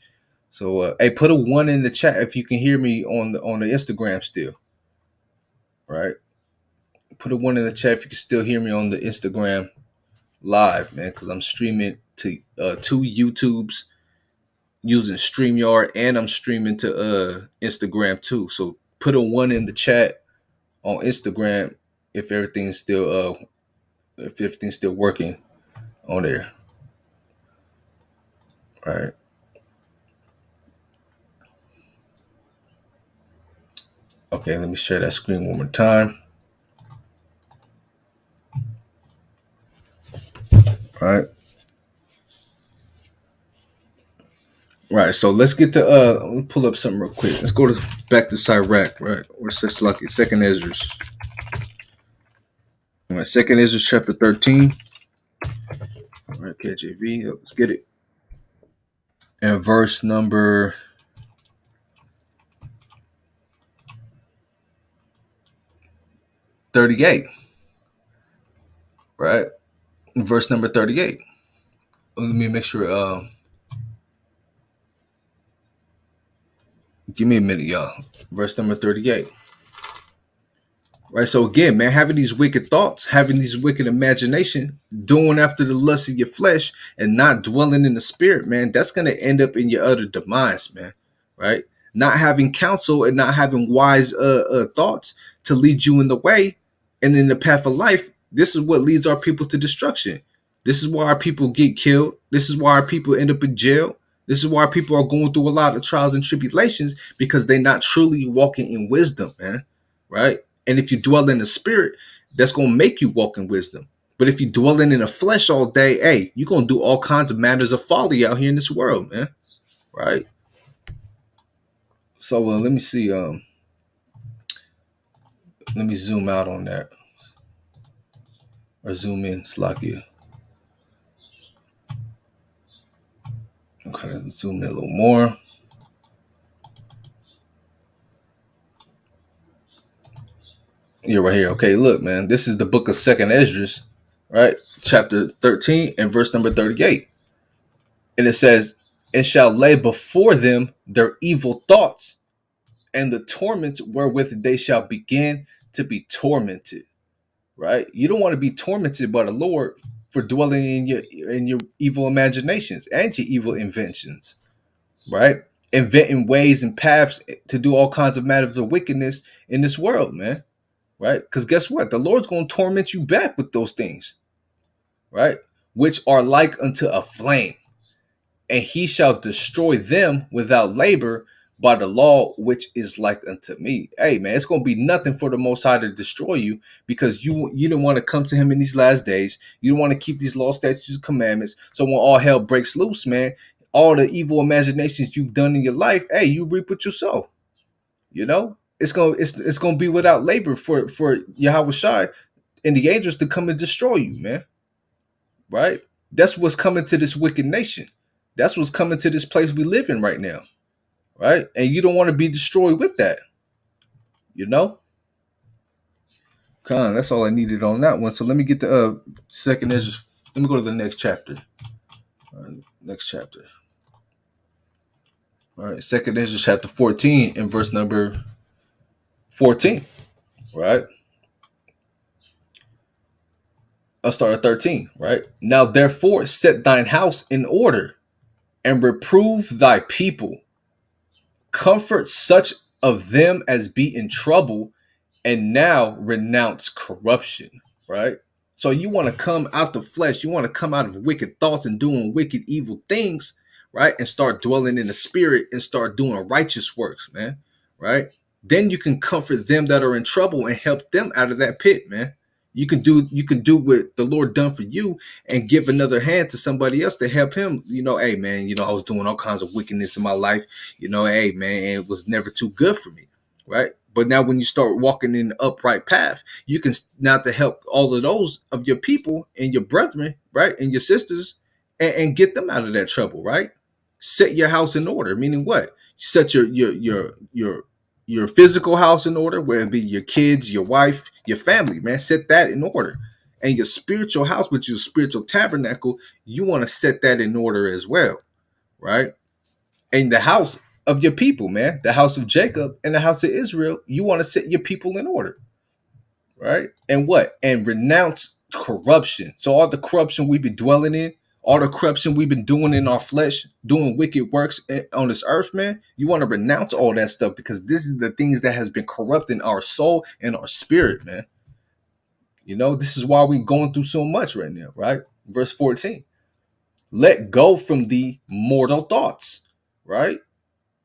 So hey, put a one in the chat if you can hear me on the Instagram still, right? Put a one in the chat if you can still hear me on the Instagram live, man, because I'm streaming to two YouTubes using StreamYard, and I'm streaming to Instagram too. So put a one in the chat on Instagram if everything's still working on there. All right. Okay, let me share that screen one more time. All right. Right. So let's get to let me pull up something real quick. Let's go to back to Sirach, right? Or it's like second Ezra's. All right, second Ezra chapter 13. All right, KJV. Let's get it. And verse number 38. Right? Verse number 38. Let me make sure give me a minute, y'all. Verse number 38. Right. So again, man, having these wicked thoughts, having these wicked imagination, doing after the lust of your flesh, and not dwelling in the spirit, man, that's gonna end up in your utter demise, man. Right. Not having counsel and not having wise thoughts to lead you in the way and in the path of life. This is what leads our people to destruction. This is why our people get killed. This is why our people end up in jail. This is why people are going through a lot of trials and tribulations because they're not truly walking in wisdom, man. Right. And if you dwell in the spirit, that's gonna make you walk in wisdom. But if you dwelling in the flesh all day, hey, you're gonna do all kinds of matters of folly out here in this world, man. Right? So let me see. Let me zoom out on that or zoom in, Slakia. Okay, let's zoom in a little more. You're right here. Okay, look, man. This is the book of Second Esdras, right? Chapter 13 and verse number 38. And it says, and shall lay before them their evil thoughts and the torments wherewith they shall begin to be tormented. Right? You don't want to be tormented by the Lord for dwelling in your evil imaginations and your evil inventions, right? Inventing ways and paths to do all kinds of matters of wickedness in this world, man. Right? Because guess what? The Lord's going to torment you back with those things, right? Which are like unto a flame, and he shall destroy them without labor by the law which is like unto me. Hey man, it's gonna be nothing for the Most High to destroy you because you don't want to come to him in these last days. You don't want to keep these law, statutes, and commandments. So when all hell breaks loose, man, all the evil imaginations you've done in your life, hey, you reap what you sow. You know, it's gonna be without labor for Yahweh Shai and the angels to come and destroy you, man. Right? That's what's coming to this wicked nation. That's what's coming to this place we live in right now. Right? And you don't want to be destroyed with that. You know? That's all I needed on that one. So let me get the second Ezra. Let me go to the next chapter. Next chapter. All right. Second Ezra chapter 14 and verse number 14. Right? I'll start at 13. Right? Now therefore set thine house in order and reprove thy people. Comfort such of them as be in trouble and now renounce corruption, right? So you want to come out the flesh, you want to come out of wicked thoughts and doing wicked, evil things, right? And start dwelling in the spirit and start doing righteous works, man, right? Then you can comfort them that are in trouble and help them out of that pit, man. You can do what the Lord done for you and give another hand to somebody else to help him. Hey man, I was doing all kinds of wickedness in my life. Hey man, it was never too good for me, right? But now when you start walking in the upright path, you can now to help all of those of your people and your brethren, right, and your sisters, and get them out of that trouble, right? Set your house in order, meaning what? Set your physical house in order, whether it be your kids, your wife, your family, man. Set that in order. And your spiritual house, which is your spiritual tabernacle, you want to set that in order as well, right? And the house of your people, man, the house of Jacob and the house of Israel, you want to set your people in order, right? And what? And renounce corruption. So all the corruption we've been dwelling in, all the corruption we've been doing in our flesh, doing wicked works on this earth, man, you want to renounce all that stuff because this is the things that has been corrupting our soul and our spirit, man. This is why we're going through so much right now, right? Verse 14. Let go from the mortal thoughts, right?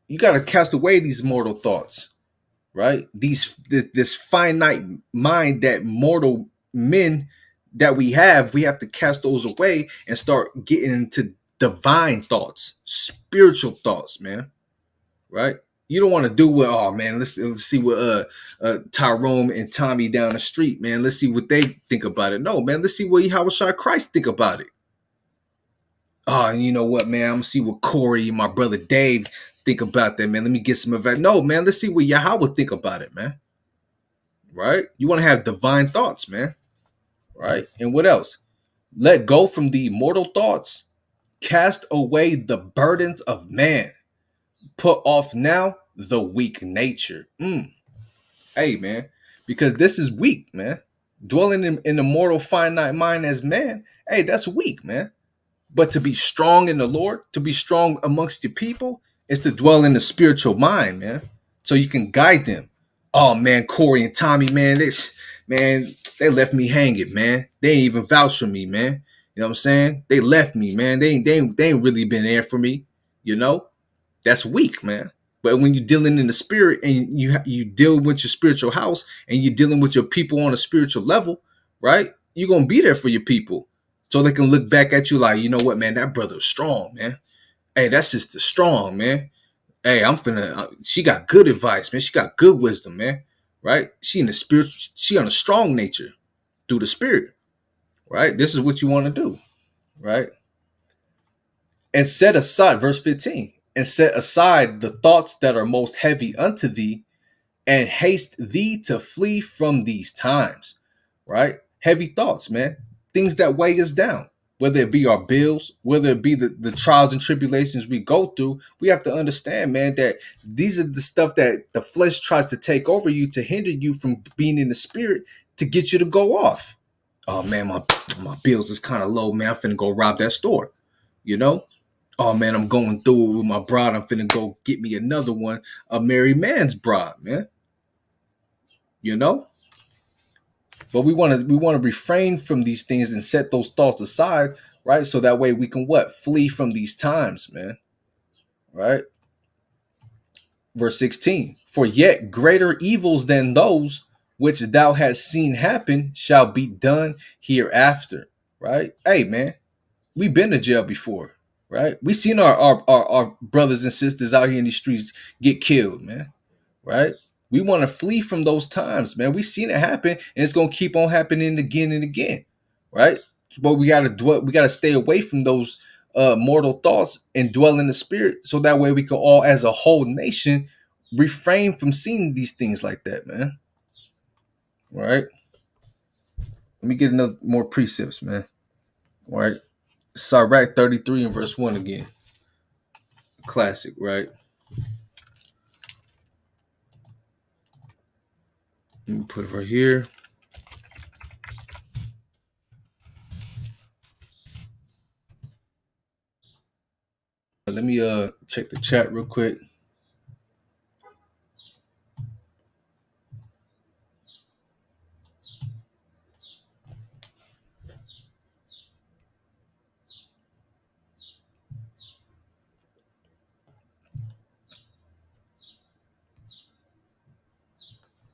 You got to cast away these mortal thoughts, right? This finite mind that mortal men that we have to cast those away and start getting into divine thoughts, spiritual thoughts, man. Right? You don't want to do what, oh man, let's see what Tyrone and Tommy down the street, man. Let's see what they think about it. No, man, let's see what Yahweh Christ think about it. Oh, and you know what, man? I'm gonna see what Corey and my brother Dave think about that, man. Let me get some advice. No, man, let's see what Yahweh think about it, man. Right? You want to have divine thoughts, man. Right? And what else? Let go from the mortal thoughts. Cast away the burdens of man. Put off now the weak nature. Hey, man, because this is weak, man. Dwelling in the mortal finite mind as man, hey, that's weak, man. But to be strong in the Lord, to be strong amongst your people, is to dwell in the spiritual mind, man. So you can guide them. Oh man, Corey and Tommy, man, they left me hanging, man. They ain't even vouch for me, man. You know what I'm saying? They left me, man. They ain't really been there for me. You know, that's weak, man. But when you're dealing in the spirit and you deal with your spiritual house and you're dealing with your people on a spiritual level, right? You're gonna be there for your people, so they can look back at you like, you know what, man, that brother's strong, man. Hey, that sister's strong, man. Hey, she got good advice, man. She got good wisdom, man. Right? She in the spirit, she on a strong nature through the spirit, right? This is what you want to do, right? And set aside, verse 15, and set aside the thoughts that are most heavy unto thee, and haste thee to flee from these times. Right? Heavy thoughts, man. Things that weigh us down, whether it be our bills, whether it be the trials and tribulations we go through. We have to understand, man, that these are the stuff that the flesh tries to take over you to hinder you from being in the spirit, to get you to go off. Oh man, my bills is kind of low, man. I'm finna go rob that store. You know, oh man, I'm going through it with my bride. I'm finna go get me another one, a married man's bride, man. You know, but we want to refrain from these things and set those thoughts aside, right? So that way we can what? Flee from these times, man. Right? Verse 16. For yet greater evils than those which thou hast seen happen shall be done hereafter. Right? Hey man, we've been to jail before, right? We seen our brothers and sisters out here in these streets get killed, man. Right? We want to flee from those times, man. We seen it happen, and it's gonna keep on happening again and again, right? But we gotta dwell, we gotta stay away from those mortal thoughts and dwell in the spirit, so that way we can all, as a whole nation, refrain from seeing these things like that, man. Right? Let me get another more precepts, man. All right. Sirach 33 and verse 1 again. Classic, right? Let me put it right here. Let me check the chat real quick.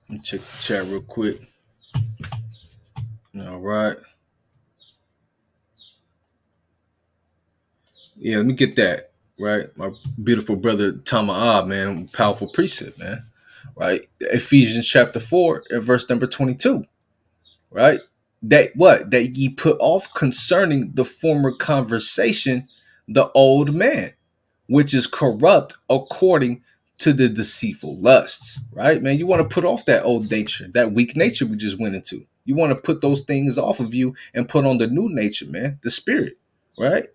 Let me check the chat real quick. All right. Yeah, let me get that. Right. My beautiful brother Tama, man, powerful precept, man. Right. Ephesians chapter 4 and verse number 22. Right. That what? That ye put off concerning the former conversation, the old man, which is corrupt according to the deceitful lusts, right? Man, you want to put off that old nature, that weak nature we just went into. You want to put those things off of you and put on the new nature, man, the spirit, right?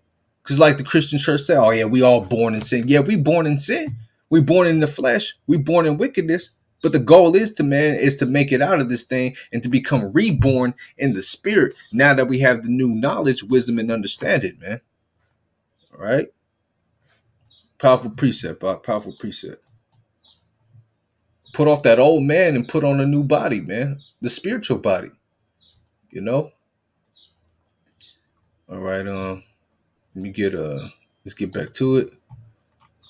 Because like the Christian church said, oh yeah, we all born in sin. Yeah, we born in sin. We born in the flesh. We born in wickedness. But the goal is to, man, is to make it out of this thing and to become reborn in the spirit. Now that we have the new knowledge, wisdom, and understanding, man. All right. Powerful precept, Bob. Powerful precept. Put off that old man and put on a new body, man. The spiritual body. You know? All right, let me get let's get back to it.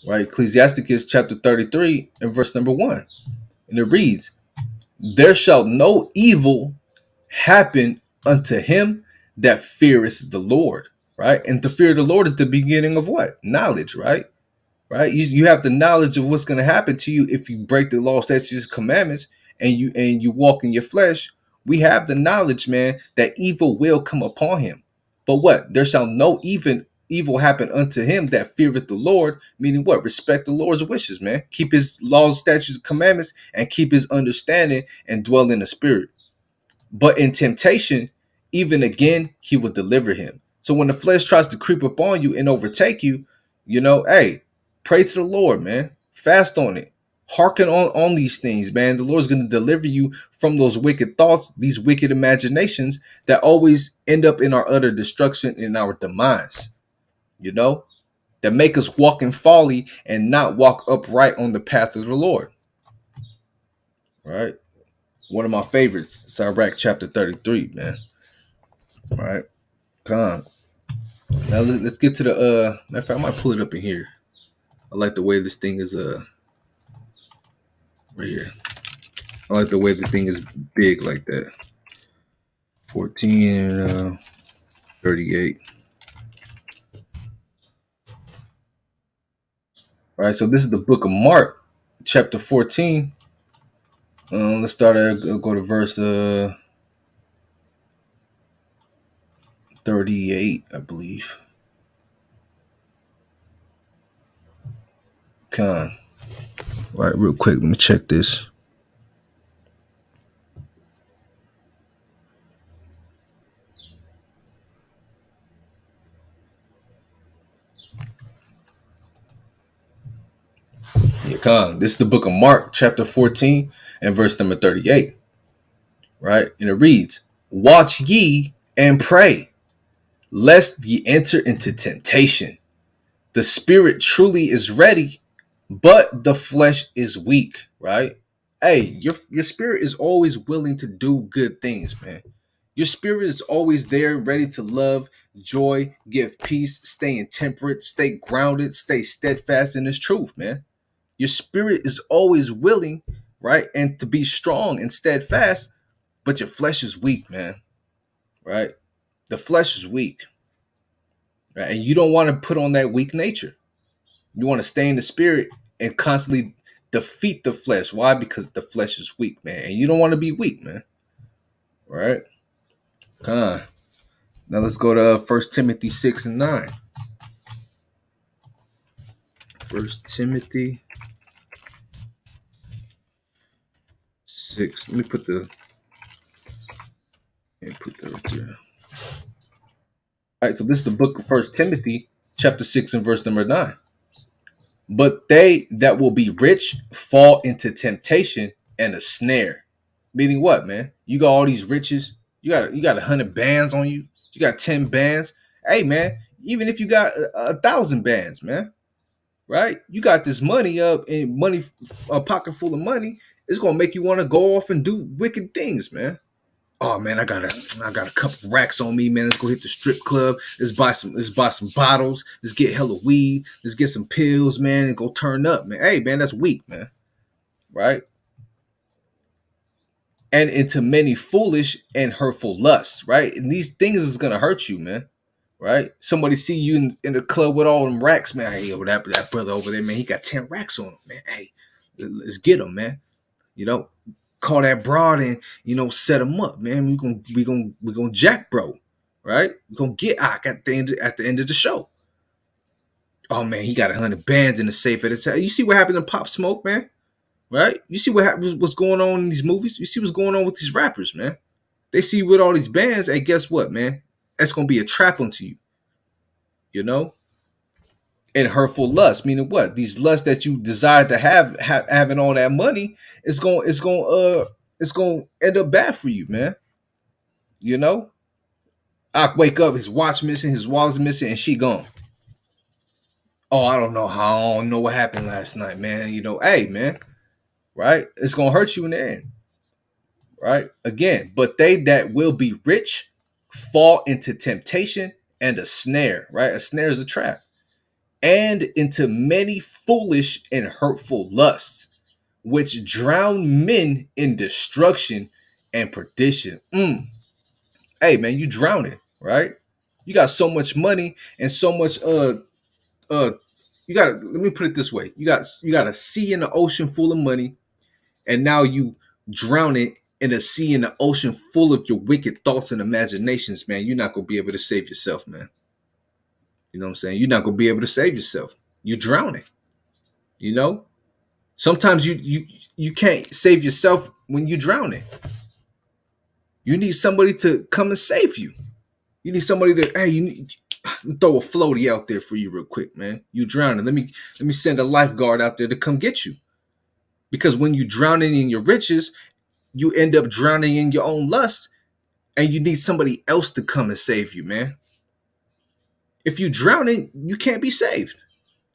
Right, Ecclesiasticus chapter 33 and verse number 1. And it reads, there shall no evil happen unto him that feareth the Lord. Right? And to fear the Lord is the beginning of what? Knowledge, right? Right? You have the knowledge of what's going to happen to you if you break the law, statutes, commandments, and you walk in your flesh. We have the knowledge, man, that evil will come upon him. But what? There shall no even evil happen unto him that feareth the Lord, meaning what? Respect the Lord's wishes, man. Keep his laws, statutes, commandments, and keep his understanding and dwell in the spirit. But in temptation, even again, he will deliver him. So when the flesh tries to creep upon you and overtake you, hey, pray to the Lord, man. Fast on it. Hearken on these things, man. The Lord's going to deliver you from those wicked thoughts, these wicked imaginations that always end up in our utter destruction and our demise, that make us walk in folly and not walk upright on the path of the Lord. Right? One of my favorites, Sirach chapter 33, man. All right. Con. Now let's get to the matter of fact, I might pull it up in here. I like the way this thing is right here. I like the way the thing is big like that. 14 and 38. All right, so this is the book of Mark, chapter 14. Let's start at go to verse 38, I believe. Con. All right, real quick, let me check this. Yeah, con. This is the book of Mark, chapter 14, and verse number 38. Right? And it reads, "Watch ye and pray, lest ye enter into temptation. The spirit truly is ready, but the flesh is weak." Right? Hey, your spirit is always willing to do good things, man. Your spirit is always there, ready to love, joy, give peace, stay in temperate, stay grounded, stay steadfast in this truth, man. Your spirit is always willing, right? And to be strong and steadfast, but your flesh is weak, man. Right? The flesh is weak. Right? And you don't want to put on that weak nature. You want to stay in the spirit and constantly defeat the flesh. Why? Because the flesh is weak, man. And you don't want to be weak, man. Right? Come on. Now let's go to 1 Timothy 6 and 9. 1 Timothy 6. Let me put the right there. All right, so this is the book of 1 Timothy, chapter 6 and verse number 9. "But they that will be rich fall into temptation and a snare." Meaning what, man? You got all these riches. You got 100 bands on you. You got 10 bands. Hey, man, even if you got a 1,000 bands, man, right? You got this money up and money, a pocket full of money. It's gonna make you want to go off and do wicked things, man. Oh man, I got a couple racks on me, man. Let's go hit the strip club. Let's buy some bottles. Let's get hella weed. Let's get some pills, man, and go turn up, man. Hey man, that's weak, man. Right? And into many foolish and hurtful lusts, right? And these things is gonna hurt you, man. Right? Somebody see you in the club with all them racks, man. Hey, yo, that brother over there, man, he got 10 racks on him, man. Hey, let's get him, man. You know, call that broad and set him up, man. We gonna jack bro, right? We gonna get Ock at the end of the show. Oh man, he got 100 bands in the safe at his house. You see what happened to Pop Smoke, man? Right? You see what's going on in these movies? You see what's going on with these rappers, man? They see you with all these bands, and guess what, man? That's gonna be a trap onto you, you know? And hurtful lust, meaning what? These lusts that you desire to having all that money, it's gonna end up bad for you, man. You know, I wake up, his watch missing, his wallet's missing, and she gone. Oh, I don't know how. I don't know what happened last night, man. Hey, man, right? It's gonna hurt you in the end, right? Again, but they that will be rich fall into temptation and a snare, right? A snare is a trap, and into many foolish and hurtful lusts, which drown men in destruction and perdition. Hey, man, you drowning, right? You got so much money and so much uh let me put it this way. You got a sea in the ocean full of money, and now you drowning in a sea in the ocean full of your wicked thoughts and imaginations, man. You're not gonna be able to save yourself, man. You know what I'm saying? You're not gonna be able to save yourself. You're drowning, you know? Sometimes you can't save yourself when you're drowning. You need somebody to come and save you. You need somebody to, hey, you need throw a floaty out there for you real quick, man. You drowning. Let me send a lifeguard out there to come get you. Because when you drowning in your riches, you end up drowning in your own lust, and you need somebody else to come and save you, man. If you drowning, you can't be saved.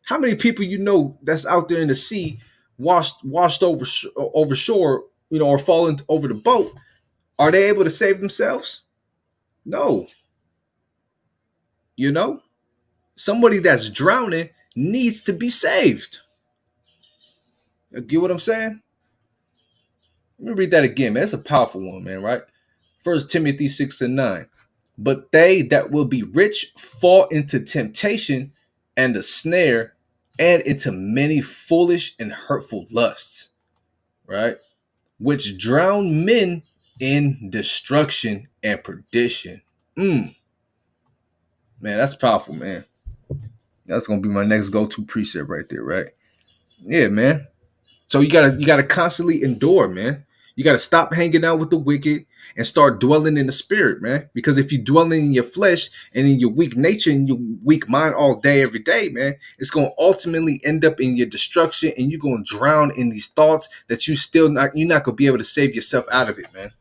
How many people you know that's out there in the sea, washed over shore, or falling over the boat? Are they able to save themselves? No. You know, somebody that's drowning needs to be saved. You get what I'm saying? Let me read that again, man. It's a powerful one, man, right? 1 Timothy 6 and 9. "But they that will be rich fall into temptation and a snare, and into many foolish and hurtful lusts," right? "Which drown men in destruction and perdition." Man, that's powerful, man. That's gonna be my next go-to precept right there, right? Yeah, man. So you gotta constantly endure, man. You gotta stop hanging out with the wicked and start dwelling in the spirit, man. Because if you dwelling in your flesh and in your weak nature and your weak mind all day, every day, man, it's gonna ultimately end up in your destruction, and you're gonna drown in these thoughts that you're not gonna be able to save yourself out of it, man.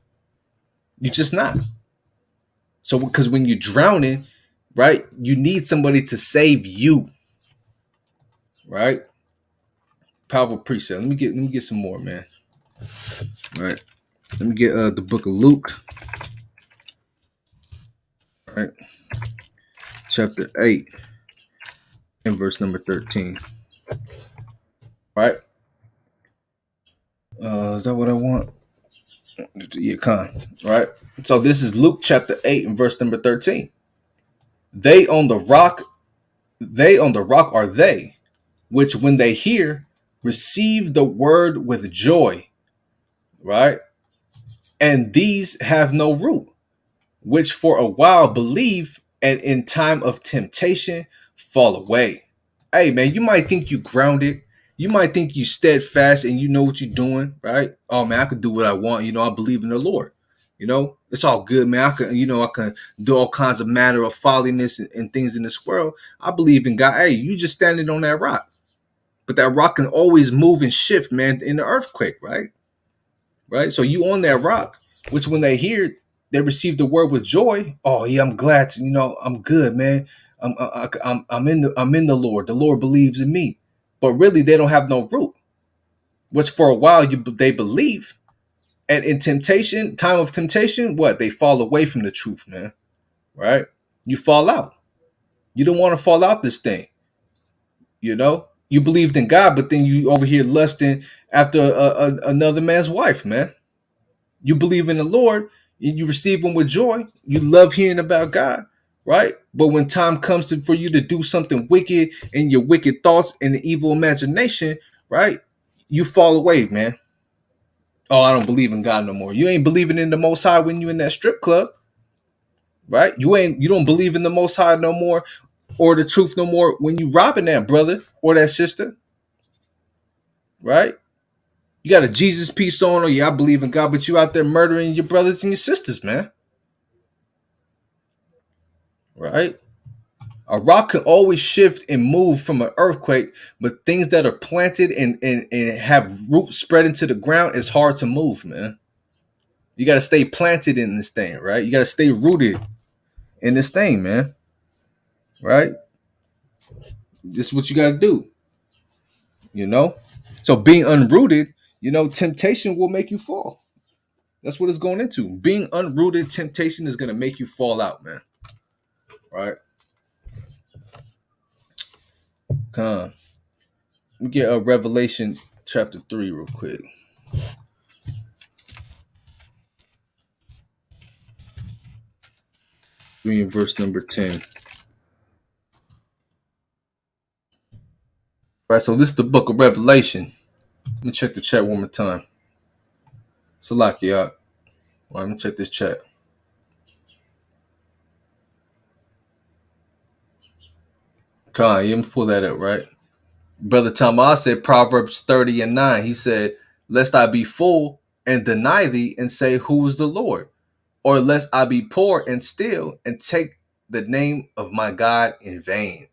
You're just not. So because when you're drowning, right, you need somebody to save you, right? Powerful precept. Let me get some more, man. All right. Let me get the book of Luke, right? Chapter 8 and verse number 13. Right? Is that what I want? Yeah, con. Right? So this is Luke chapter 8 and verse number 13. They on the rock, they on the rock are they, which when they hear, receive the word with joy, right? And these have no root, which for a while believe, and in time of temptation fall away. Hey man, you might think you grounded, you might think you steadfast and you know what you're doing, right? Oh man, I can do what I want, I believe in the Lord. It's all good, man. I can do all kinds of matter of folliness and things in this world. I believe in God. Hey, you just standing on that rock. But that rock can always move and shift, man, in the earthquake, right? Right? So you on that rock, which when they hear, they receive the word with joy. Oh yeah, I'm glad to, I'm good, man. I'm in the Lord. The Lord believes in me. But really, they don't have no root. Which for a while they believe, and in temptation, time of temptation, what they fall away from the truth, man. Right? You fall out. You don't want to fall out this thing. You believed in God, but then you over here lusting after another man's wife, man. You believe in the Lord, and you receive him with joy. You love hearing about God, right? But when time comes for you to do something wicked in your wicked thoughts and the evil imagination, right? You fall away, man. Oh, I don't believe in God no more. You ain't believing in the Most High when you in that strip club, right? You don't believe in the Most High no more or the truth no more when you robbing that brother or that sister, right? You got a Jesus piece on, or yeah, I believe in God, but you out there murdering your brothers and your sisters, man, right? A rock can always shift and move from an earthquake, but things that are planted and have roots spread into the ground is hard to move, man. You got to stay planted in this thing, right? You got to stay rooted in this thing, man, right? This is what you got to do, you know? So being unrooted, temptation will make you fall. That's what it's going into. Being unrooted, temptation is going to make you fall out, man, right? Come on. Let me get a Revelation chapter 3 real quick. Reading verse number 10. Right, so this is the book of Revelation. Let me check the chat one more time. Salakia. All right, let me check this chat. Khan, you pull that up, right? Brother Thomas said Proverbs 30 and 9. He said, lest I be full and deny thee and say, who is the Lord? Or lest I be poor and steal and take the name of my God in vain.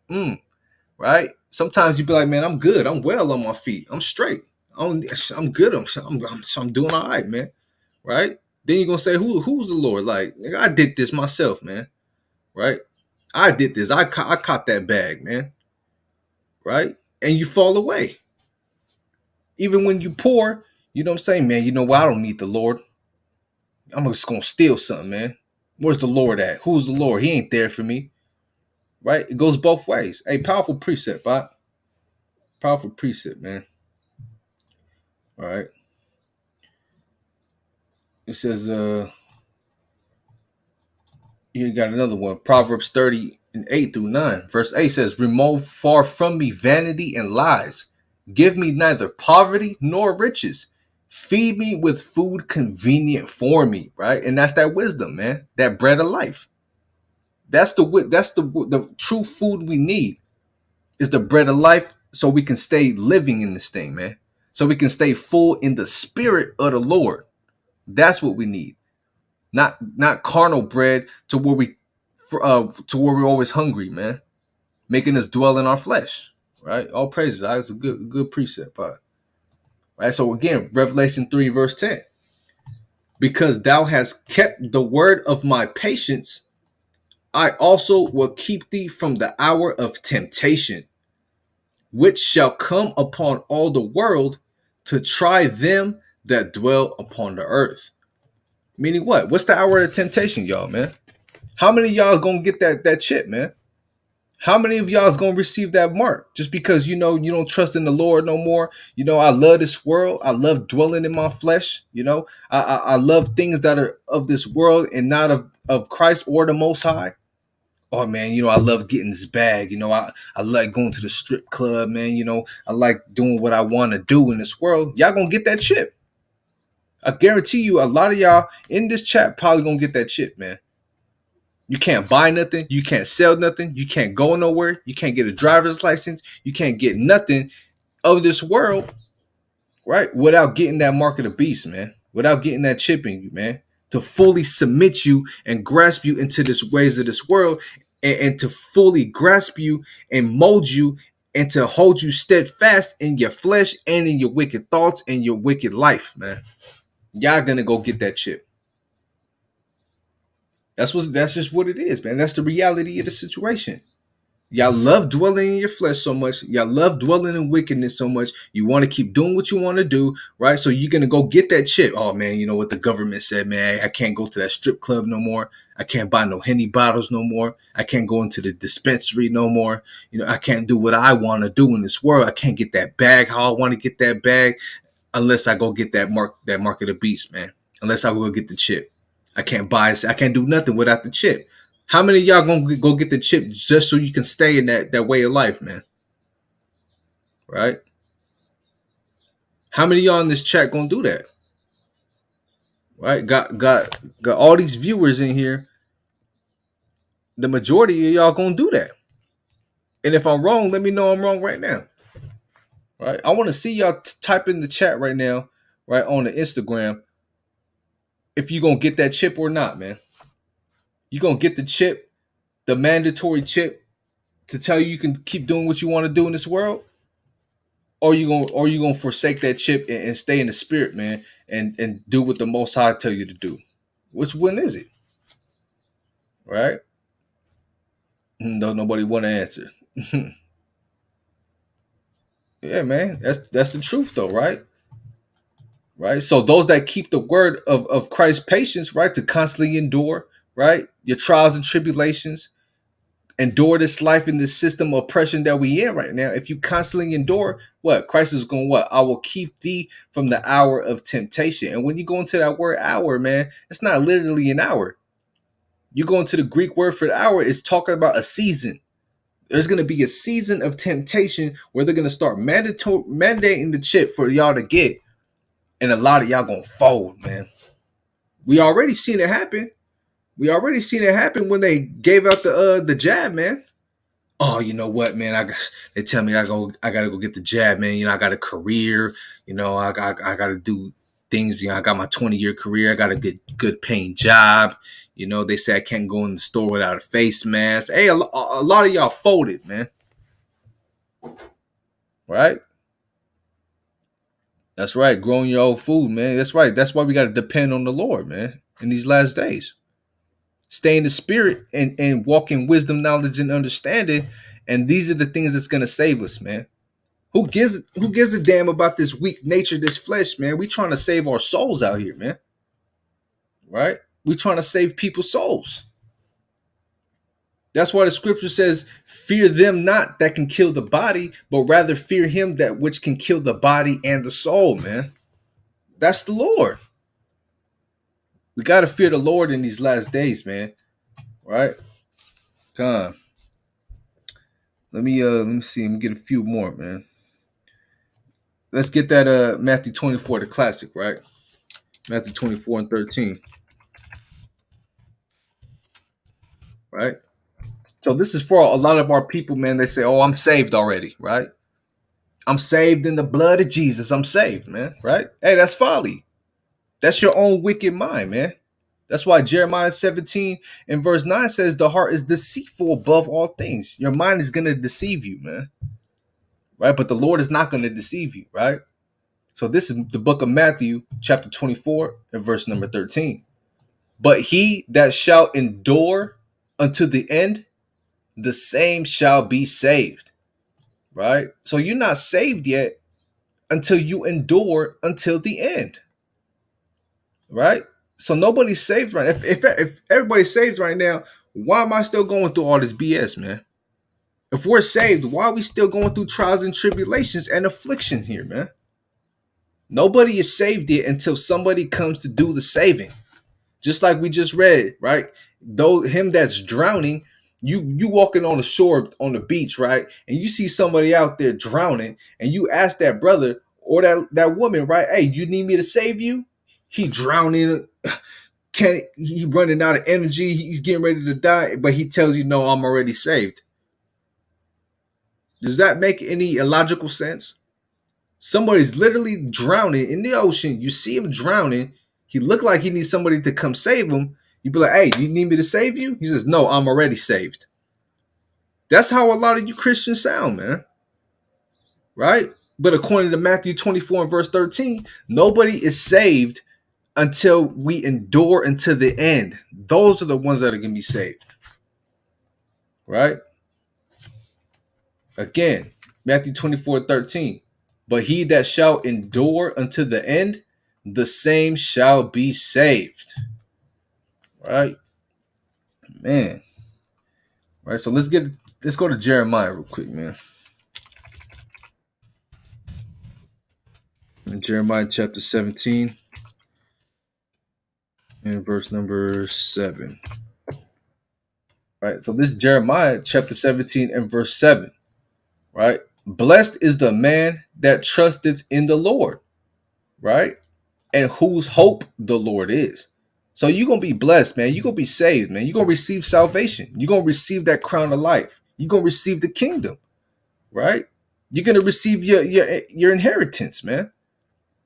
Right? Sometimes you be like, man, I'm good. I'm well on my feet. I'm straight. I'm good. I'm doing all right, man. Right? Then you're gonna say, who's the Lord? Like, I did this myself, man. Right? I did this. I caught that bag, man. Right? And you fall away. Even when you poor, you know what I'm saying, man. You know what? I don't need the Lord. I'm just gonna steal something, man. Where's the Lord at? Who's the Lord? He ain't there for me. Right? It goes both ways. Hey, powerful precept, Bob. Powerful precept, man. All right. It says, you got another one. Proverbs 30 and 8 through 9. Verse 8 says, remove far from me vanity and lies. Give me neither poverty nor riches. Feed me with food convenient for me, right? And that's that wisdom, man. That bread of life. That's the true food we need is the bread of life so we can stay living in this thing, man. So we can stay full in the spirit of the Lord. That's what we need. Not carnal bread to where we're always hungry, man, making us dwell in our flesh. Right? All praises. That's a good precept, right? So again, Revelation 3, verse 10. Because thou hast kept the word of my patience, I also will keep thee from the hour of temptation, which shall come upon all the world to try them that dwell upon the earth. Meaning what? What's the hour of temptation, y'all, man? How many of y'all is gonna get that chip, man? How many of y'all is gonna receive that mark just because you don't trust in the Lord no more? I love this world. I love dwelling in my flesh. I love things that are of this world and not of Christ or the Most High. Oh man, I love getting this bag. I like going to the strip club, man. I like doing what I want to do in this world. Y'all gonna get that chip. I guarantee you, a lot of y'all in this chat probably gonna get that chip, man. You can't buy nothing. You can't sell nothing. You can't go nowhere. You can't get a driver's license. You can't get nothing of this world, right? Without getting that mark of the beast, man. Without getting that chip in you, man. To fully submit you and grasp you into this ways of this world, and to fully grasp you and mold you and to hold you steadfast in your flesh and in your wicked thoughts and your wicked life, man. Y'all gonna go get that chip. That's just what it is, man. That's the reality of the situation. Y'all love dwelling in your flesh so much. Y'all love dwelling in wickedness so much. You want to keep doing what you want to do, right? So you're gonna go get that chip. Oh man, you know what the government said, man. I can't go to that strip club no more. I can't buy no Henny bottles no more. I can't go into the dispensary no more. I can't do what I want to do in this world. I can't get that bag how I want to get that bag unless I go get that mark of the beast, man. Unless I go get the chip. I can't buy it. I can't do nothing without the chip. How many of y'all gonna go get the chip just so you can stay in that way of life, man? Right? How many of y'all in this chat gonna do that? Right? Got all these viewers in here. The majority of y'all gonna do that. And if I'm wrong, let me know I'm wrong right now. Right? I want to see y'all type in the chat right now, right on the Instagram, if you gonna get that chip or not, man. You gonna get the chip, the mandatory chip, to tell you can keep doing what you want to do in this world, or you gonna forsake that chip and stay in the spirit, man, and do what the Most High tell you to do. Which one is it? Right? Don't nobody want to answer. Yeah, man, that's the truth though, right? Right. So those that keep the word of Christ's patience, right, to constantly endure, right, your trials and tribulations, endure this life in this system of oppression that we in right now. If you constantly endure, what Christ is going, what I will keep thee from the hour of temptation. And when you go into that word hour, man, it's not literally an hour. You go into the Greek word for the hour, it's talking about a season. There's going to be a season of temptation where they're going to start mandating the chip for y'all to get, and a lot of y'all gonna fold, man. We already seen it happen. We already seen it happen when they gave out the jab, man. Oh, you know what, man? They tell me I gotta go get the jab, man. I got a career. I gotta do things. I got my 20-year career. I got a good paying job. They say I can't go in the store without a face mask. Hey, a lot of y'all folded, man. Right? That's right. Growing your own food, man. That's right. That's why we gotta depend on the Lord, man, in these last days. Stay in the spirit and walk in wisdom, knowledge, and understanding. And these are the things that's gonna save us, man. Who gives a damn about this weak nature, this flesh, man? We trying to save our souls out here, man. Right? We trying to save people's souls. That's why the scripture says, fear them not that can kill the body, but rather fear him that which can kill the body and the soul, man. That's the Lord. We gotta fear the Lord in these last days, man. Right? Come on. Let me see. Let me get a few more, man. Let's get that Matthew 24, the classic, right? Matthew 24 and 13. Right? So this is for a lot of our people, man. They say, oh, I'm saved already, right? I'm saved in the blood of Jesus. I'm saved, man. Right? Hey, that's folly. That's your own wicked mind, man. That's why Jeremiah 17 and verse 9 says the heart is deceitful above all things. Your mind is going to deceive you, man. Right? But the Lord is not going to deceive you, right? So this is the book of Matthew, chapter 24, and verse number 13. But he that shall endure unto the end, the same shall be saved. Right? So you're not saved yet until you endure until the end. Right? So nobody's saved right now. If everybody's saved right now, why am I still going through all this BS, man? If we're saved, why are we still going through trials and tribulations and affliction here, man? Nobody is saved yet until somebody comes to do the saving. Just like we just read, right? Though him that's drowning, you walking on the shore on the beach, right? And you see somebody out there drowning, and you ask that brother or that woman, right? Hey, you need me to save you? He drowning, can't he running out of energy? He's getting ready to die, but he tells you, "No, I'm already saved." Does that make any illogical sense? Somebody's literally drowning in the ocean. You see him drowning. He looked like he needs somebody to come save him. You be like, "Hey, you need me to save you?" He says, "No, I'm already saved." That's how a lot of you Christians sound, man. Right? But according to Matthew 24 and verse 13, nobody is saved until we endure until the end. Those are the ones that are going to be saved. Right? Again, Matthew 24:13. But he that shall endure unto the end, the same shall be saved. Right? Man. Right. So let's go to Jeremiah real quick, man. In Jeremiah chapter 17 and verse number 7. Right. So this is Jeremiah chapter 17 and verse 7. Right. Blessed is the man that trusteth in the Lord, right? And whose hope the Lord is. So you're gonna be blessed, man. You're gonna be saved, man. You're gonna receive salvation. You're gonna receive that crown of life. You're gonna receive the kingdom, right? You're gonna receive your inheritance, man.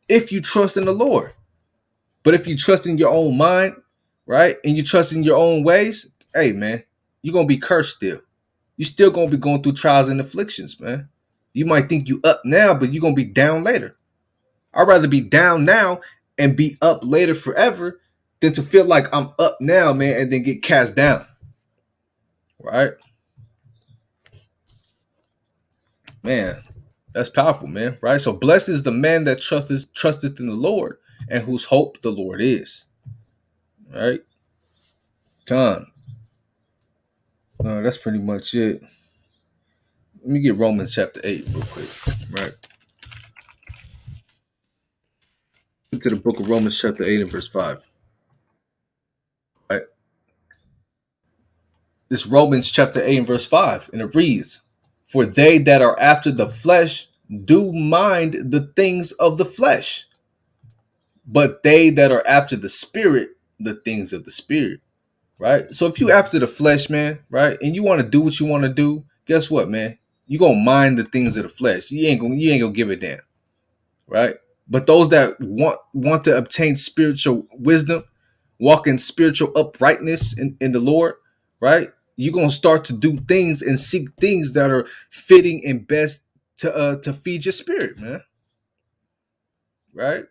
If you trust in the Lord. But if you trust in your own mind, right, and you trust in your own ways, hey, man, you're gonna be cursed still. You're still gonna be going through trials and afflictions, man. You might think you up now, but you're gonna be down later. I'd rather be down now and be up later forever than to feel like I'm up now, man, and then get cast down. Right? Man, that's powerful, man. Right? So blessed is the man that trusteth in the Lord and whose hope the Lord is. Right? Come on. That's pretty much it. Let me get Romans chapter 8 real quick. Right? Into the book of Romans chapter 8 and verse 5. Right? This Romans chapter 8 and verse 5. And it reads, For they that are after the flesh do mind the things of the flesh, but they that are after the spirit, the things of the spirit. Right? So if you after the flesh, man, right, and you want to do what you want to do, guess what, man? You gonna mind the things of the flesh. You ain't gonna give a damn. Right? But those that want to obtain spiritual wisdom, walk in spiritual uprightness in the Lord, right? You're gonna start to do things and seek things that are fitting and best to feed your spirit, man. Right?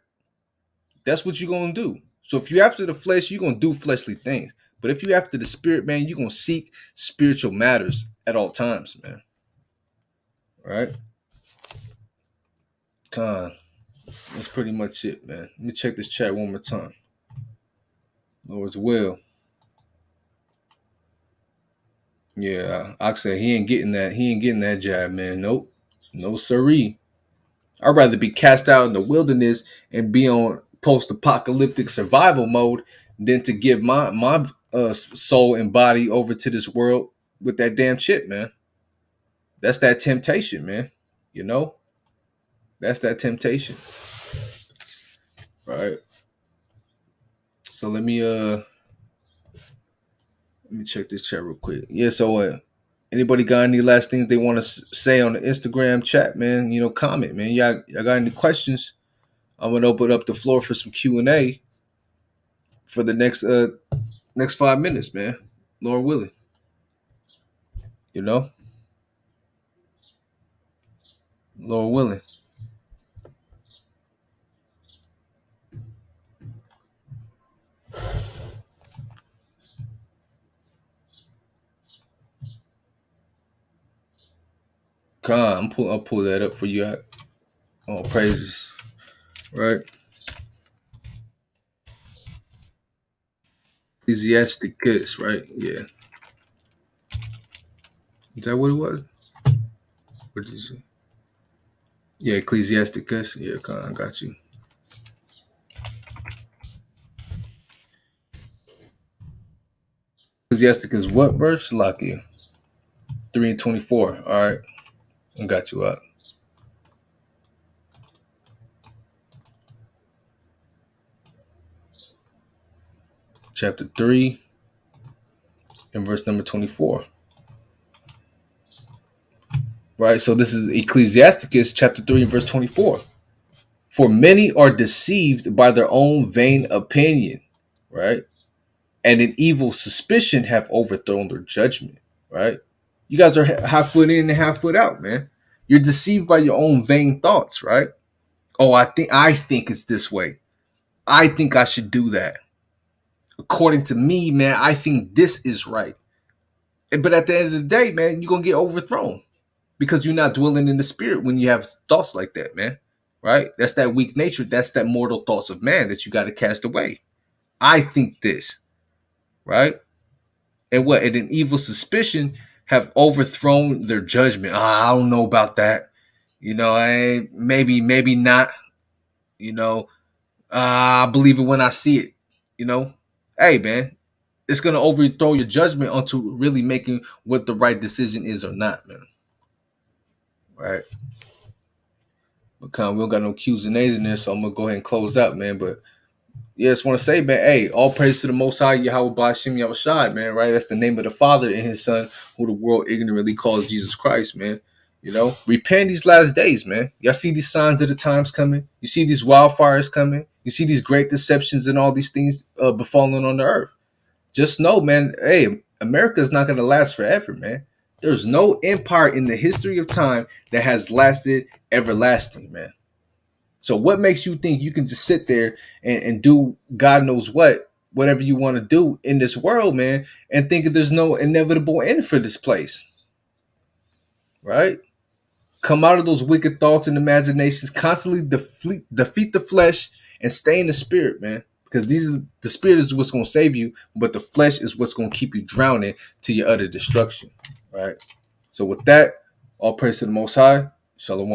That's what you're gonna do. So if you're after the flesh, you're gonna do fleshly things. But if you're after the spirit, man, you're gonna seek spiritual matters at all times, man. Right? Con. That's pretty much it, man. Let me check this chat one more time. Lord's will. Yeah, I said he ain't getting that. He ain't getting that jab, man. Nope. No siree. I'd rather be cast out in the wilderness and be on post-apocalyptic survival mode than to give my soul and body over to this world with that damn chip, man. That's that temptation, man. You know, that's that temptation, right? So let me check this chat real quick. Yeah, so Anybody got any last things they want to say on the Instagram chat, man? Comment, man. Y'all got any questions? I'm gonna open up the floor for some Q&A for the next 5 minutes, man. Lord willing, you know, Lord willing. I'll pull that up for you. All praises, right? Ecclesiasticus, right? Yeah. Is that what it was? What did you say? Yeah, Ecclesiasticus. Yeah, I got you. Ecclesiasticus, what verse? Lucky 3:24. All right, I got you up. Chapter 3 and verse number 24. Right, so this is Ecclesiasticus chapter 3 and verse 24. For many are deceived by their own vain opinion, right? And an evil suspicion have overthrown their judgment, right? You guys are half foot in and half foot out, man. You're deceived by your own vain thoughts, right? Oh, I think it's this way. I think I should do that. According to me, man, I think this is right. But at the end of the day, man, you're gonna get overthrown because you're not dwelling in the spirit when you have thoughts like that, man. Right? That's that weak nature. That's that mortal thoughts of man that you got to cast away. I think this, right? And what? And an evil suspicion have overthrown their judgment. I don't know about that. Maybe not. You know, I believe it when I see it. You know, hey, man, it's gonna overthrow your judgment onto really making what the right decision is or not, man. Right? But we don't got no Q's and A's in there, so I'm gonna go ahead and close out, man. But yeah, just want to say, man, hey, all praise to the Most High, Yahweh Bashim Yahushai, man, right? That's the name of the Father and His Son, who the world ignorantly calls Jesus Christ, man. Repent these last days, man. Y'all see these signs of the times coming. You see these wildfires coming. You see these great deceptions and all these things befalling on the earth. Just know, man, hey, America is not going to last forever, man. There's no empire in the history of time that has lasted everlasting, man. So what makes you think you can just sit there and do God knows whatever you want to do in this world, man, and think that there's no inevitable end for this place, right? Come out of those wicked thoughts and imaginations, constantly defeat the flesh and stay in the spirit, man. Because the spirit is what's going to save you, but the flesh is what's going to keep you drowning to your utter destruction, right? So with that, all praise to the Most High. Shalawam.